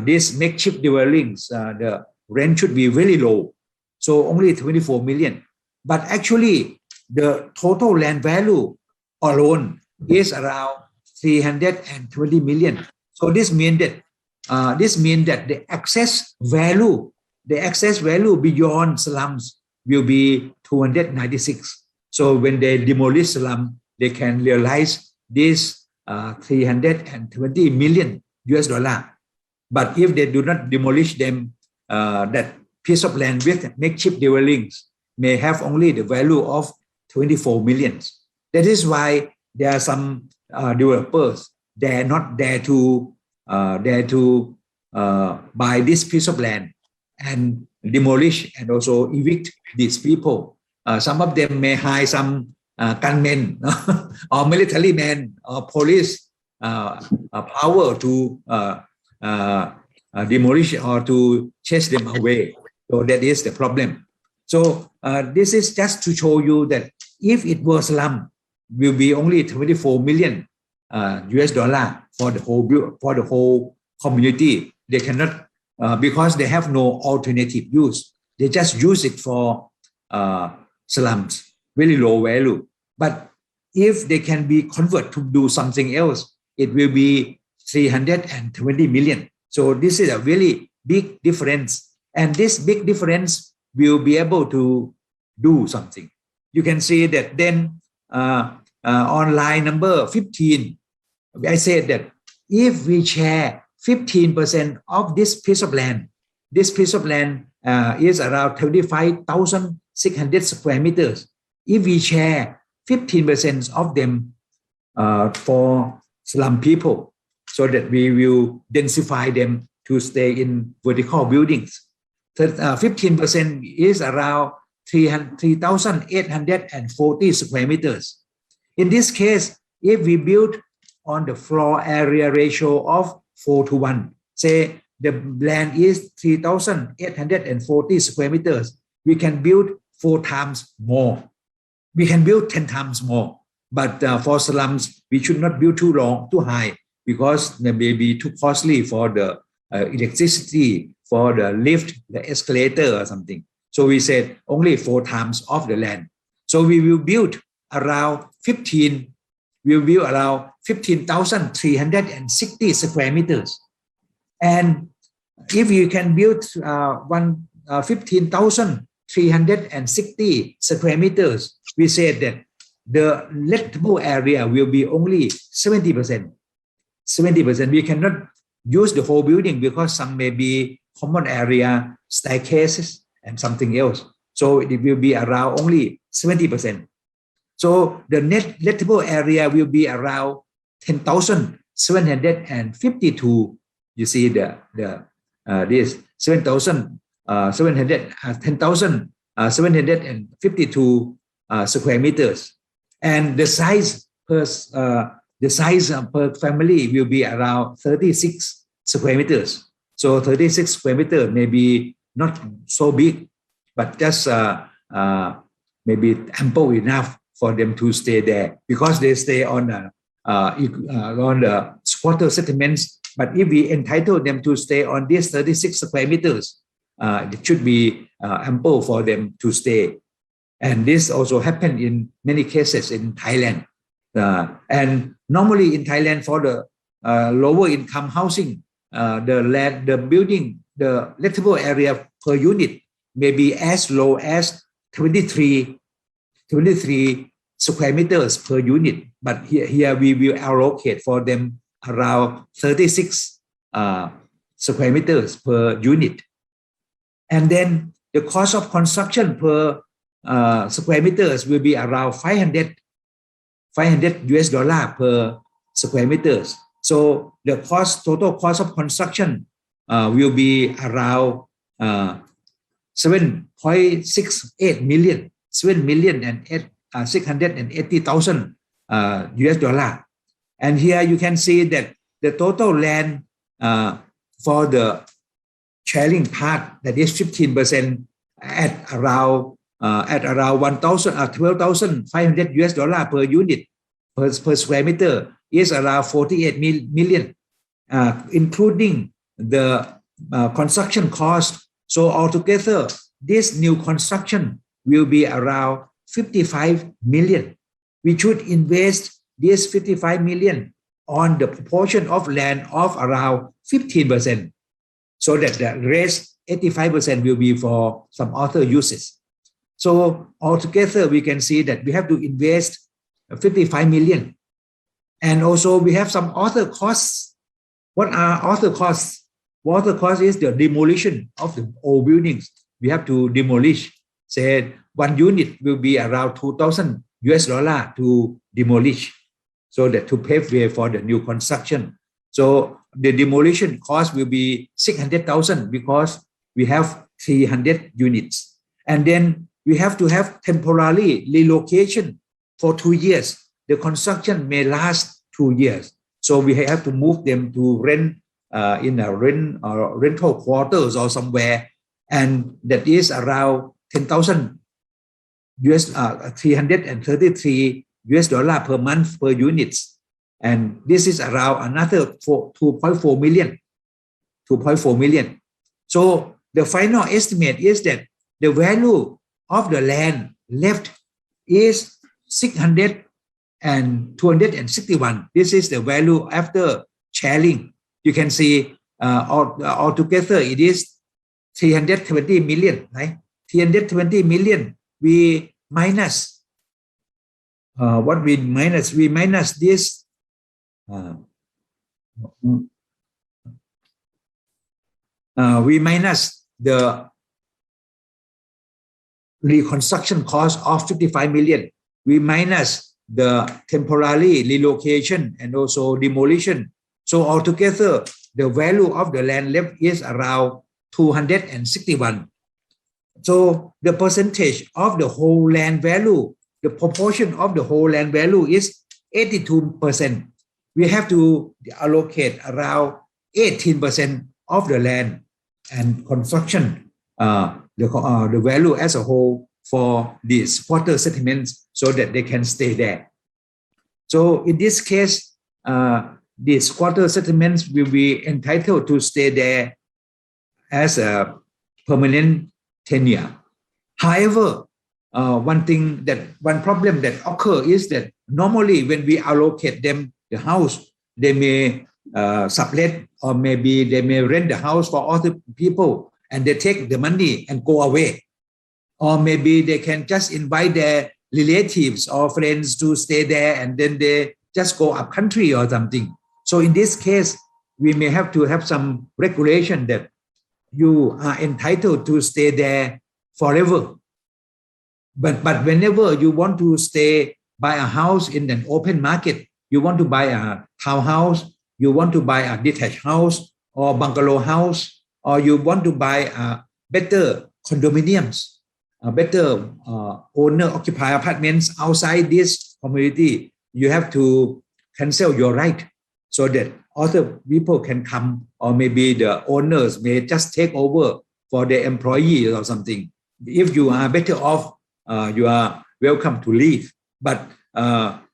these makeshift dwellings, the rent should be very low. So only 24 million. But actually, the total land value alone is around 320 million. So this means that the excess value beyond slums will be 296. So when they demolish slum, they can realize this 320 million US dollar. But if they do not demolish them, that piece of land with makeshift dwellings may have only the value of 24 million. That is why there are some developers, they are not there to buy this piece of land and demolish and also evict these people. Some of them may hire some gunmen or military men or police power to demolish or to chase them away. So that is the problem. So this is just to show you that if it was slum, will be only 24 million US dollar for the whole community. They cannot because they have no alternative use. They just use it for slums, very low value. But if they can be converted to do something else, it will be 320 million. So this is a really big difference. And this big difference will be able to do something. you can see that then on line number 15, I said that if we share 15% of this piece of land is around 25,600 square meters. If we share 15% of them for slum people, so that we will densify them to stay in vertical buildings. 15% is around 3,840 square meters. In this case, if we build on the floor area ratio of 4:1, say the land is 3,840 square meters, we can build 4 times more. We can build 10 times more. But for slums, we should not build too high, because they may be too costly for the electricity, for the lift, the escalator or something. So we said only 4 times of the land. So we will build around 15,360 square meters. And if you can build 15,360 square meters, we said that the lettable area will be only 70%. 70%. We cannot use the whole building because some may be common area, staircases, and something else. So it will be around only 70%. So the net lettable area will be around 10,752. You see this 10,752 square meters, and the size per family will be around 36 square meters. So 36 square meters may be not so big, but just maybe ample enough for them to stay there, because they stay on the squatter settlements. But if we entitle them to stay on these 36 square meters, it should be ample for them to stay. And this also happened in many cases in Thailand. And normally in Thailand, for the lower income housing, the building, the lettable area per unit may be as low as 23 square meters per unit. But here we will allocate for them around 36 square meters per unit. And then the cost of construction per square meters will be around $500 per square meters. So the total cost of construction will be around 7.68 million, $7,680,000 US. And here you can see that the total land for the sharing part, that is 15%, at around $12,500 US per unit per square meter, is around 48 million, including the construction cost. So altogether, this new construction will be around 55 million. We should invest this 55 million on the proportion of land of around 15%, so that the rest 85% will be for some other uses. So altogether, we can see that we have to invest 55 million. And also we have some other costs. What are other costs? Other cost is the demolition of the old buildings. We have to demolish. Say one unit will be around $2,000 US to demolish, so that to pave way for the new construction. So the demolition cost will be 600,000 because we have 300 units. And then we have to have temporary relocation for 2 years. The construction may last 2 years. So we have to move them to rent in a rental quarters or somewhere. And that is around 10,000 $333 US per month per units. And this is around another 2.4 million. So the final estimate is that the value of the land left is 261. This is the value after sharing. You can see altogether it is 320 million, right? 320 million. We minus what we minus this we minus the reconstruction cost of 55 million. We minus the temporary relocation and also demolition. So altogether, the value of the land left is around 261. So the percentage of the whole land value, the proportion of the whole land value is 82%. We have to allocate around 18% of the land and construction, the value as a whole for these squatter settlements so that they can stay there. So in this case, the squatter settlements will be entitled to stay there as a permanent tenure. However, one problem that occurs is that normally when we allocate them the house, they may sublet or maybe they may rent the house for other people and they take the money and go away. Or maybe they can just invite their relatives or friends to stay there and then they just go up country or something. So in this case, we may have to have some regulation that you are entitled to stay there forever. But whenever you want to stay, buy a house in an open market, you want to buy a townhouse, you want to buy a detached house or bungalow house, or you want to buy a better condominiums, a better owner-occupied apartments outside this community, you have to cancel your right so that other people can come, or maybe the owners may just take over for their employees or something. If you are better off, you are welcome to leave, but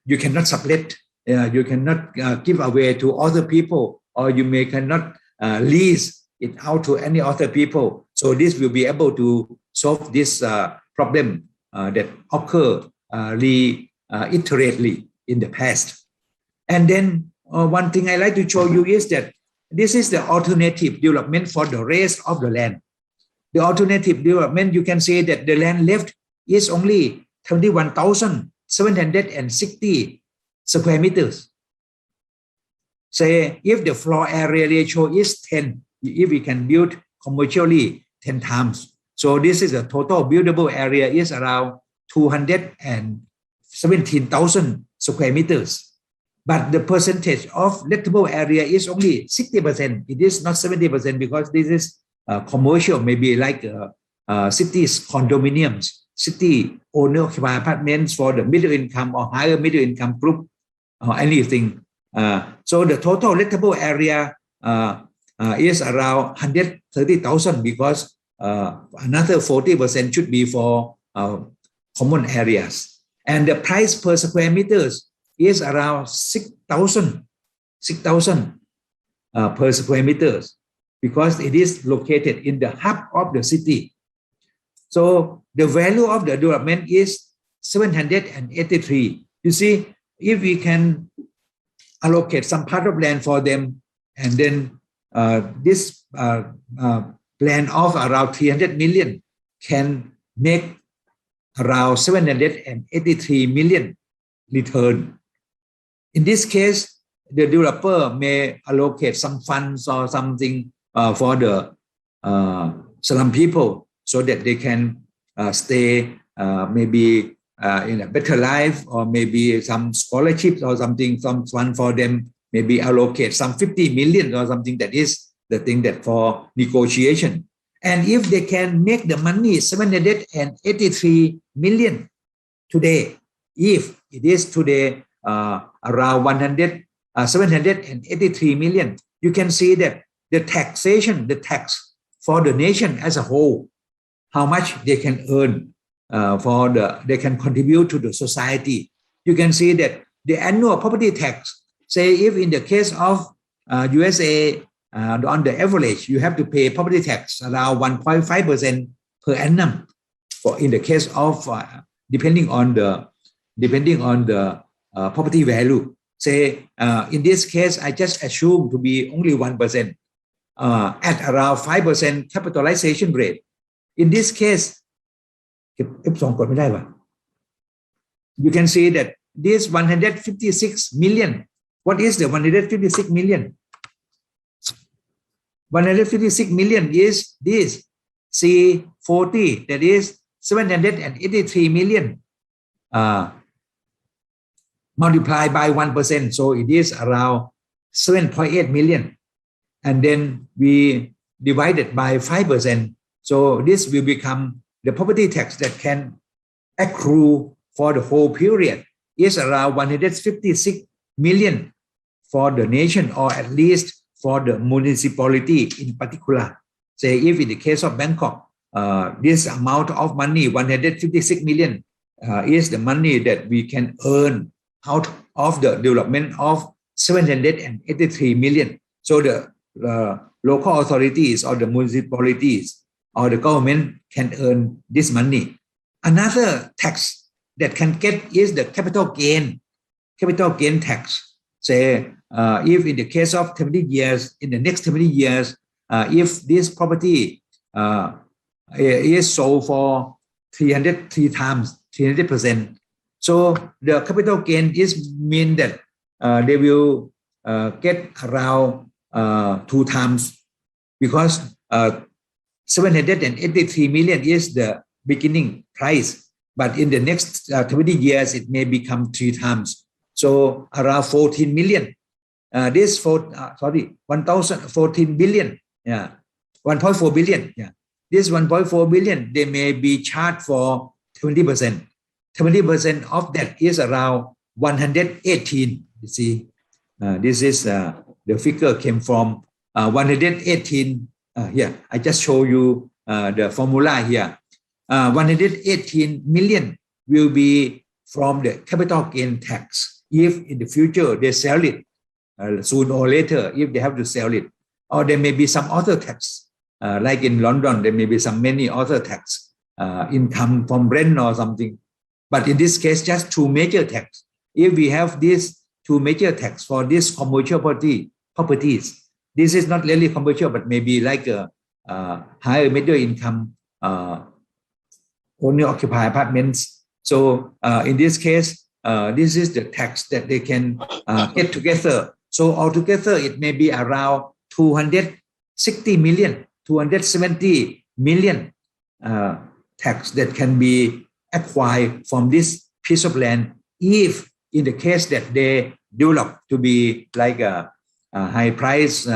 you cannot sublet, you cannot give away to other people, or you cannot lease it out to any other people. So this will be able to solve this problem that occurred reiteratedly in the past. And then one thing I like to show you is that this is the alternative development for the rest of the land. The alternative development, you can say that the land left is only 21,760 square meters. Say if the floor area ratio is 10, if we can build commercially 10 times. So this is the total buildable area is around 217,000 square meters. But the percentage of lettable area is only 60%. It is not 70% because this is commercial, maybe like cities condominiums, city owner-occupied apartments for the middle income or higher middle income group or anything. So the total lettable area is around 130,000 because another 40% should be for common areas. And the price per square meters is around 6,000 per square meters because it is located in the hub of the city. So the value of the development is 783. You see, if we can allocate some part of land for them, and then this plan of around 300 million can make around 783 million return. In this case, the developer may allocate some funds or something for the slum people so that they can stay maybe in a better life, or maybe some scholarships or something, some fund for them, maybe allocate some 50 million or something. That is the thing that for negotiation. And if they can make the money 783 million today, if it is today around 783 million, you can see that the taxation, the tax for the nation as a whole, how much they can earn they can contribute to the society. You can see that the annual property tax, say if in the case of USA, on the average, you have to pay property tax around 1.5% per annum. For in the case of depending on the property value. Say in this case, I just assume to be only 1% at around 5% capitalization rate. In this case, you can see that this 156 million. What is the 156 million? 156 million is this C40, that is 783 million multiplied by 1%. So it is around 7.8 million. And then we divided by 5%. So this will become the property tax that can accrue for the whole period is around 156 million for the nation, or at least for the municipality in particular. Say if in the case of Bangkok, this amount of money, 156 million, is the money that we can earn out of the development of 783 million. So the local authorities or the municipalities or the government can earn this money. Another tax that can get is the capital gain tax. Say if in the case of 70 years, in the next 70 years, if this property is sold for 300%. So the capital gain is mean that they will get around 2 times, because 783 million is the beginning price, but in the next 20 years it may become 3 times. So around 14 million. This 1,014 billion. Yeah, 1.4 billion. Yeah, this 1.4 billion they may be charged for 20%. 20% of that is around 118. You see, this is the figure came from 118. Here, I just show you the formula here. 118 million will be from the capital gain tax if in the future they sell it soon or later, if they have to sell it. Or there may be some other tax, like in London, there may be many other tax, income from rent or something. But in this case, just 2 major tax. If we have these 2 major tax for these commercial properties, this is not really commercial, but maybe like a higher middle income owner occupied apartments. So in this case, this is the tax that they can get together. So altogether, it may be around 260 million, 270 million tax that can be acquired from this piece of land, if in the case that they develop to be like a high price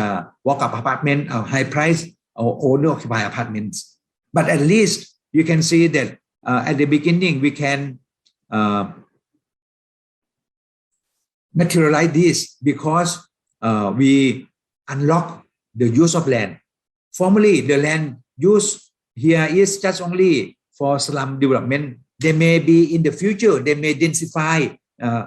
walk-up apartment or high price or owner-occupied apartments. But at least you can see that at the beginning we can materialize this because we unlock the use of land. Formerly, the land use here is just only for slum development. They may be in the future, they may densify,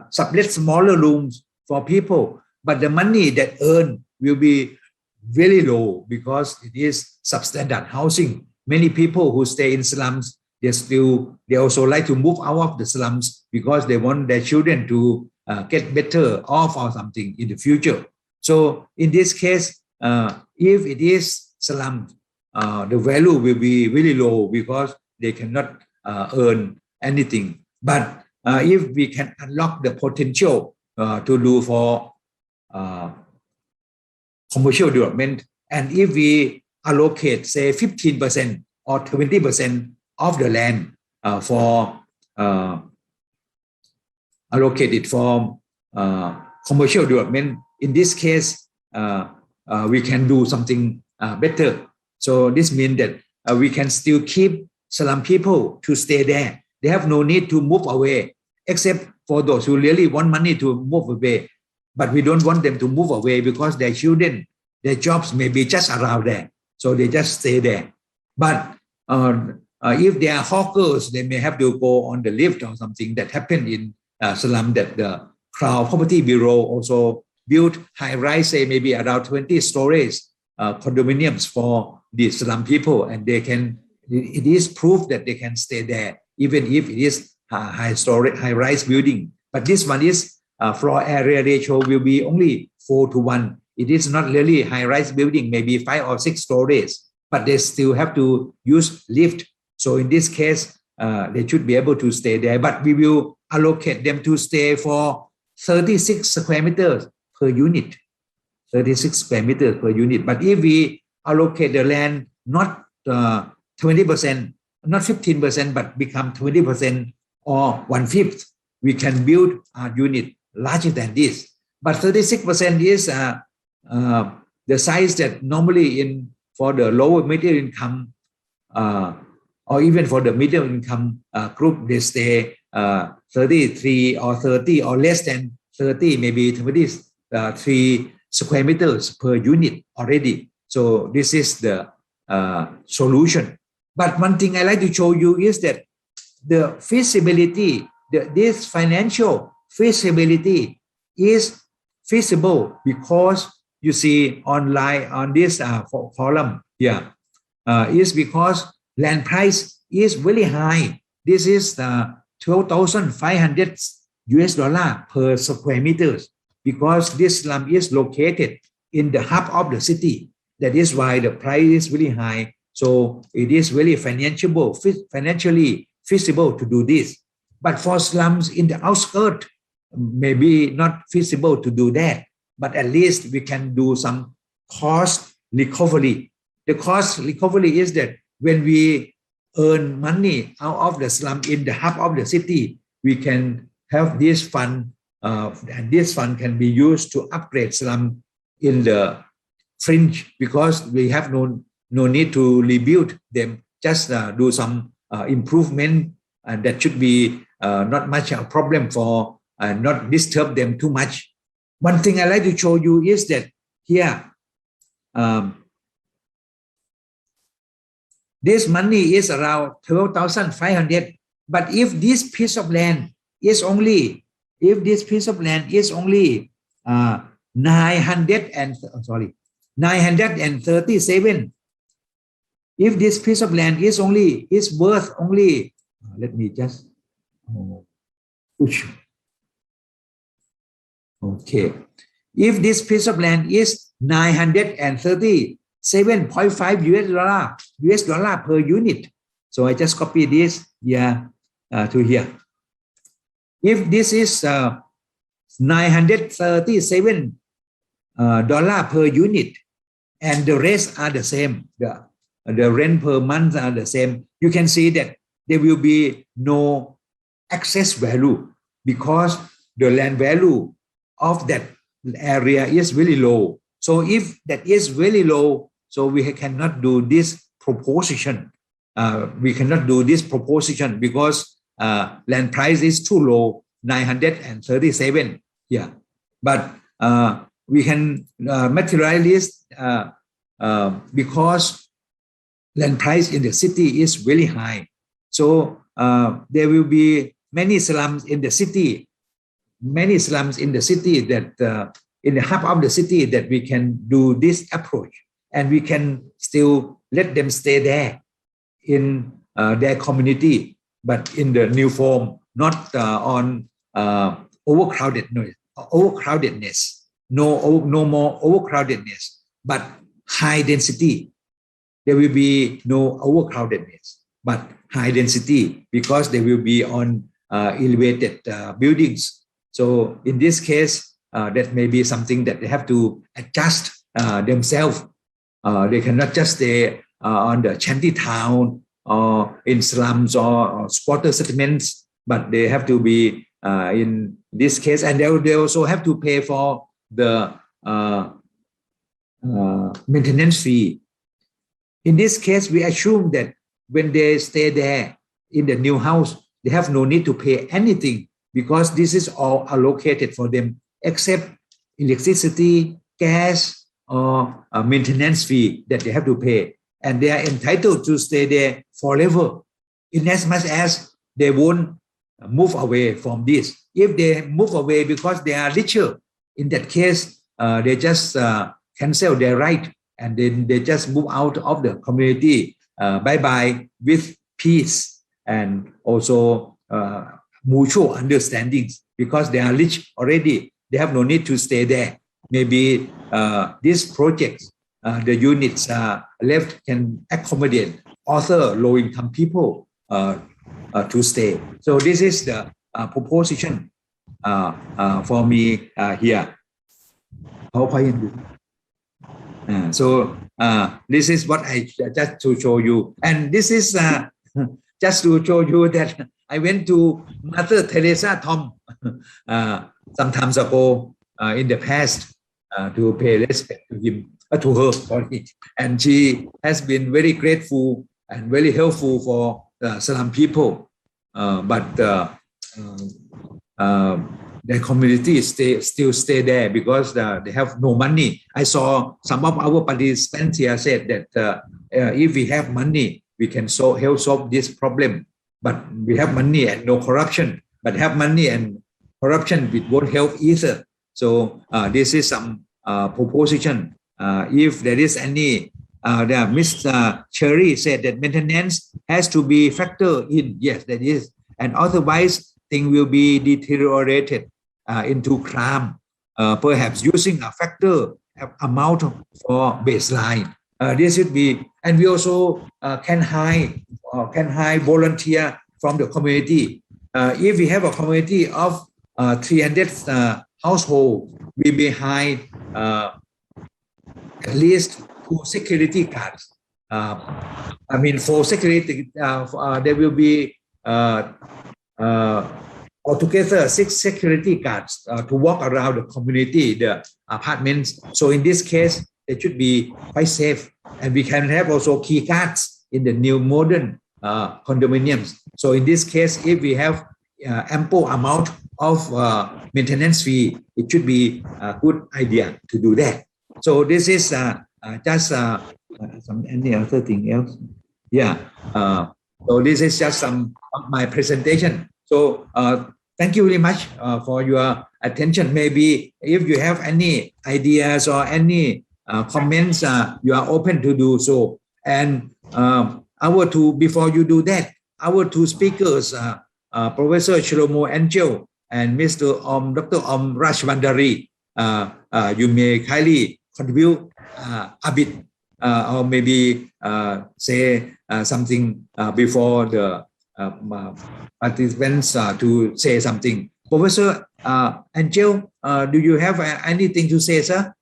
sublet smaller rooms for people, but the money that earned will be very low because it is substandard housing. Many people who stay in slums, they also like to move out of the slums because they want their children to get better off or something in the future. So in this case, if it is slum, the value will be really low because they cannot earn anything. But if we can unlock the potential to do for commercial development, and if we allocate say 15% or 20% of the land allocated for commercial development, in this case we can do something better. So this means that we can still keep slum people to stay there. They have no need to move away, except for those who really want money to move away. But we don't want them to move away because their children, their jobs may be just around there. So they just stay there. But if they are hawkers, they may have to go on the lift or something. That happened in slum, that the Crown Property Bureau also built high-rise, say maybe around 20 stories condominiums for the slum people, and they can. It is proof that they can stay there, even if it is high-rise building. But this one is floor area ratio will be only 4:1. It is not really high-rise building, maybe 5 or 6 stories, but they still have to use lift. So in this case, they should be able to stay there. But we will allocate them to stay for 36 square meters per unit. 36 square meters per unit. But if we allocate the land not 20%, not 15%, but become 20% or 1/5, we can build a unit larger than this. But 36% is the size that normally for the lower middle income or even for the middle income group, they stay 33 or 30 or less than 30, maybe 23 square meters per unit already. So this is the solution. But one thing I like to show you is that the feasibility, this financial feasibility is feasible because you see online on this column here is because land price is very high. This is the $12,500 per square meters because this slum is located in the hub of the city. That is why the price is really high. So it is really financially feasible to do this. But for slums in the outskirts, maybe not feasible to do that. But at least we can do some cost recovery. The cost recovery is that when we earn money out of the slum in the hub of the city, we can have this fund, and this fund can be used to upgrade slum in the fringe because we have no need to rebuild them, just do some improvement, and that should be not much a problem for not disturb them too much. One thing I like to show you is that here, this money is around 12,500. But if this piece of land is only, 937. If this piece of land is worth only, let me just push. Okay. If this piece of land is $937.5 US dollar per unit. So I just copy this here to here. If this is $937 per unit, and the rest are the same, the rent per month are the same, you can see that there will be no excess value because the land value of that area is really low. So if that is really low, so we cannot do this proposition. We cannot do this proposition because land price is too low, 937. Yeah, but we can materialize this because land price in the city is really high. So there will be many slums in the city. That in the hub of the city that we can do this approach, and we can still let them stay there in their community, but in the new form, not on overcrowdedness. No more overcrowdedness, but high density. There will be no overcrowdedness, but high density because they will be on elevated buildings. So in this case, that may be something that they have to adjust themselves. They cannot just stay on the shanty town or in slums or squatter settlements, but they have to be in this case, and they also have to pay for the maintenance fee. In this case, we assume that when they stay there in the new house, they have no need to pay anything because this is all allocated for them except electricity, gas, or a maintenance fee that they have to pay. And they are entitled to stay there forever, in as much as they won't move away from this. If they move away because they are richer, in that case, they just cancel their right and then they just move out of the community. Bye-bye with peace and also mutual understandings because they are rich already. They have no need to stay there. Maybe these projects, the units left can accommodate other low-income people to stay. So this is the proposition for me here. So this is what I just to show you, and this is just to show you that I went to Mother Teresa Tom some times ago in the past to pay respect to him, to her, sorry, and she has been very grateful and very helpful for Slum people, but their community still stay there because they have no money. I saw some of our participants here said that if we have money, we can help solve this problem. But we have money and no corruption. But have money and corruption, it won't help either. So this is some proposition. If there is any, Miss Cherry said that maintenance has to be factored in. Yes, that is, and otherwise things will be deteriorated into crime, perhaps using a factor amount for baseline. This should be, and we also can hire volunteer from the community. If we have a community of 300 households, we may hire at least 2 security guards. I mean, for security, there will be altogether 6 security guards to walk around the community, the apartments. So in this case, it should be quite safe. And we can have also key cards in the new modern condominiums. So in this case, if we have ample amount of maintenance fee, it should be a good idea to do that. So this is just any other thing else. Yeah. So this is just some of my presentation. So thank you very much for your attention. Maybe if you have any ideas or any comments, you are open to do so. And before you do that, our 2 speakers, Professor Shlomo Angel and Mr. Dr. Hombresh Bhandari, you may kindly contribute a bit or maybe say something before the participants to say something. Professor Angel, do you have anything to say, sir?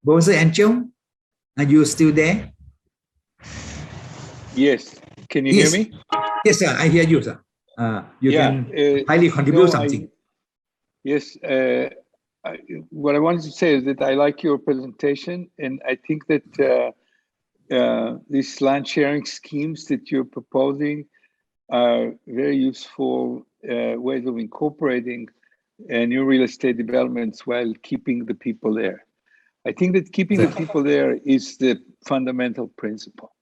Professor Angel, are you still there?
Yes. Can you hear me?
Yes, sir. I hear you, sir. You can highly contribute something.
Yes. What I wanted to say is that I like your presentation, and I think that these land sharing schemes that you're proposing are very useful ways of incorporating new real estate developments while keeping the people there. I think that keeping the people there is the fundamental principle.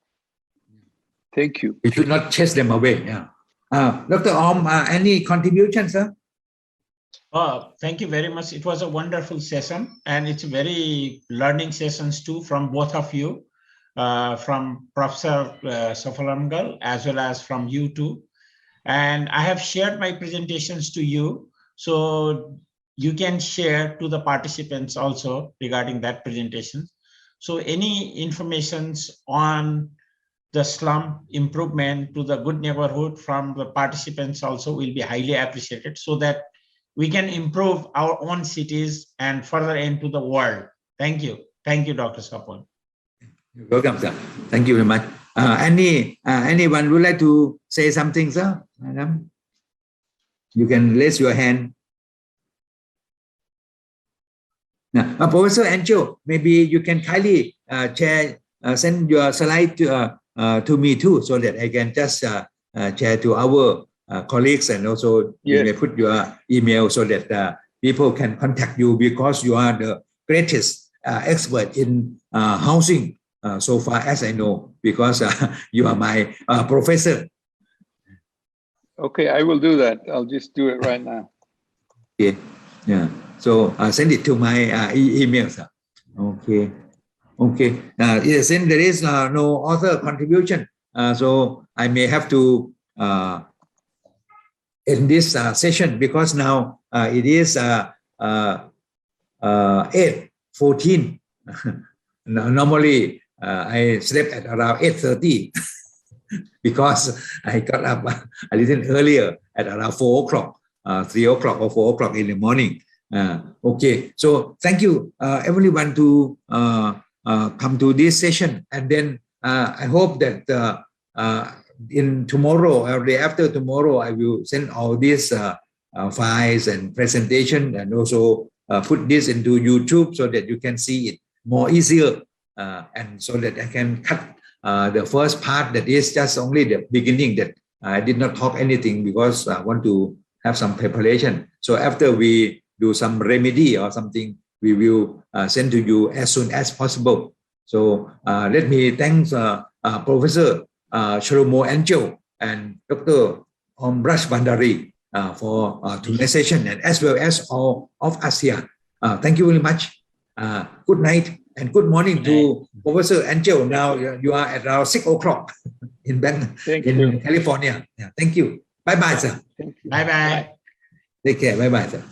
Thank you.
We should not chase them away. Yeah. Dr. Om, any contributions, sir?
Thank you very much. It was a wonderful session, and it's very learning sessions too from both of you, from Professor Sophalamangal as well as from you too. And I have shared my presentations to you, so you can share to the participants also regarding that presentation. So any informations on the slum improvement to the good neighborhood from the participants also will be highly appreciated, so that we can improve our own cities and further into the world. Thank you. Thank you, Dr. Sapon.
You're welcome, sir. Thank you very much. Anyone would like to say something, sir? Madam? You can raise your hand. Now, Professor Angel, maybe you can kindly send your slide to me too, so that I can just share to our colleagues, and also you may put your email so that people can contact you, because you are the greatest expert in housing so far as I know, because you are my professor.
Okay, I will do that. I'll just do it right now.
Okay, yeah. So send it to my email, sir. Okay, okay. Yes, since there is no other contribution, so I may have to end this session, because now it is 8:14. Normally I slept at around 8:30. because I got up a little earlier at around 4 o'clock, 3 o'clock or 4 o'clock in the morning. Okay, so thank you everyone to come to this session, and then I hope that in tomorrow or day after tomorrow, I will send all these files and presentation, and also put this into YouTube so that you can see it more easier, and so that I can cut the first part that is just only the beginning, that I did not talk anything because I want to have some preparation. So after we do some remedy or something, we will send to you as soon as possible. So let me thank Professor Shlomo Angel and Dr. Hombresh Bhandari for today's session, and as well as all of us here. Thank you very much. Good night and good morning to Professor Angel. Now you are at around 6 o'clock in California. Yeah, thank you. Bye bye, sir.
Thank you.
Bye bye.
Take care. Bye bye, sir.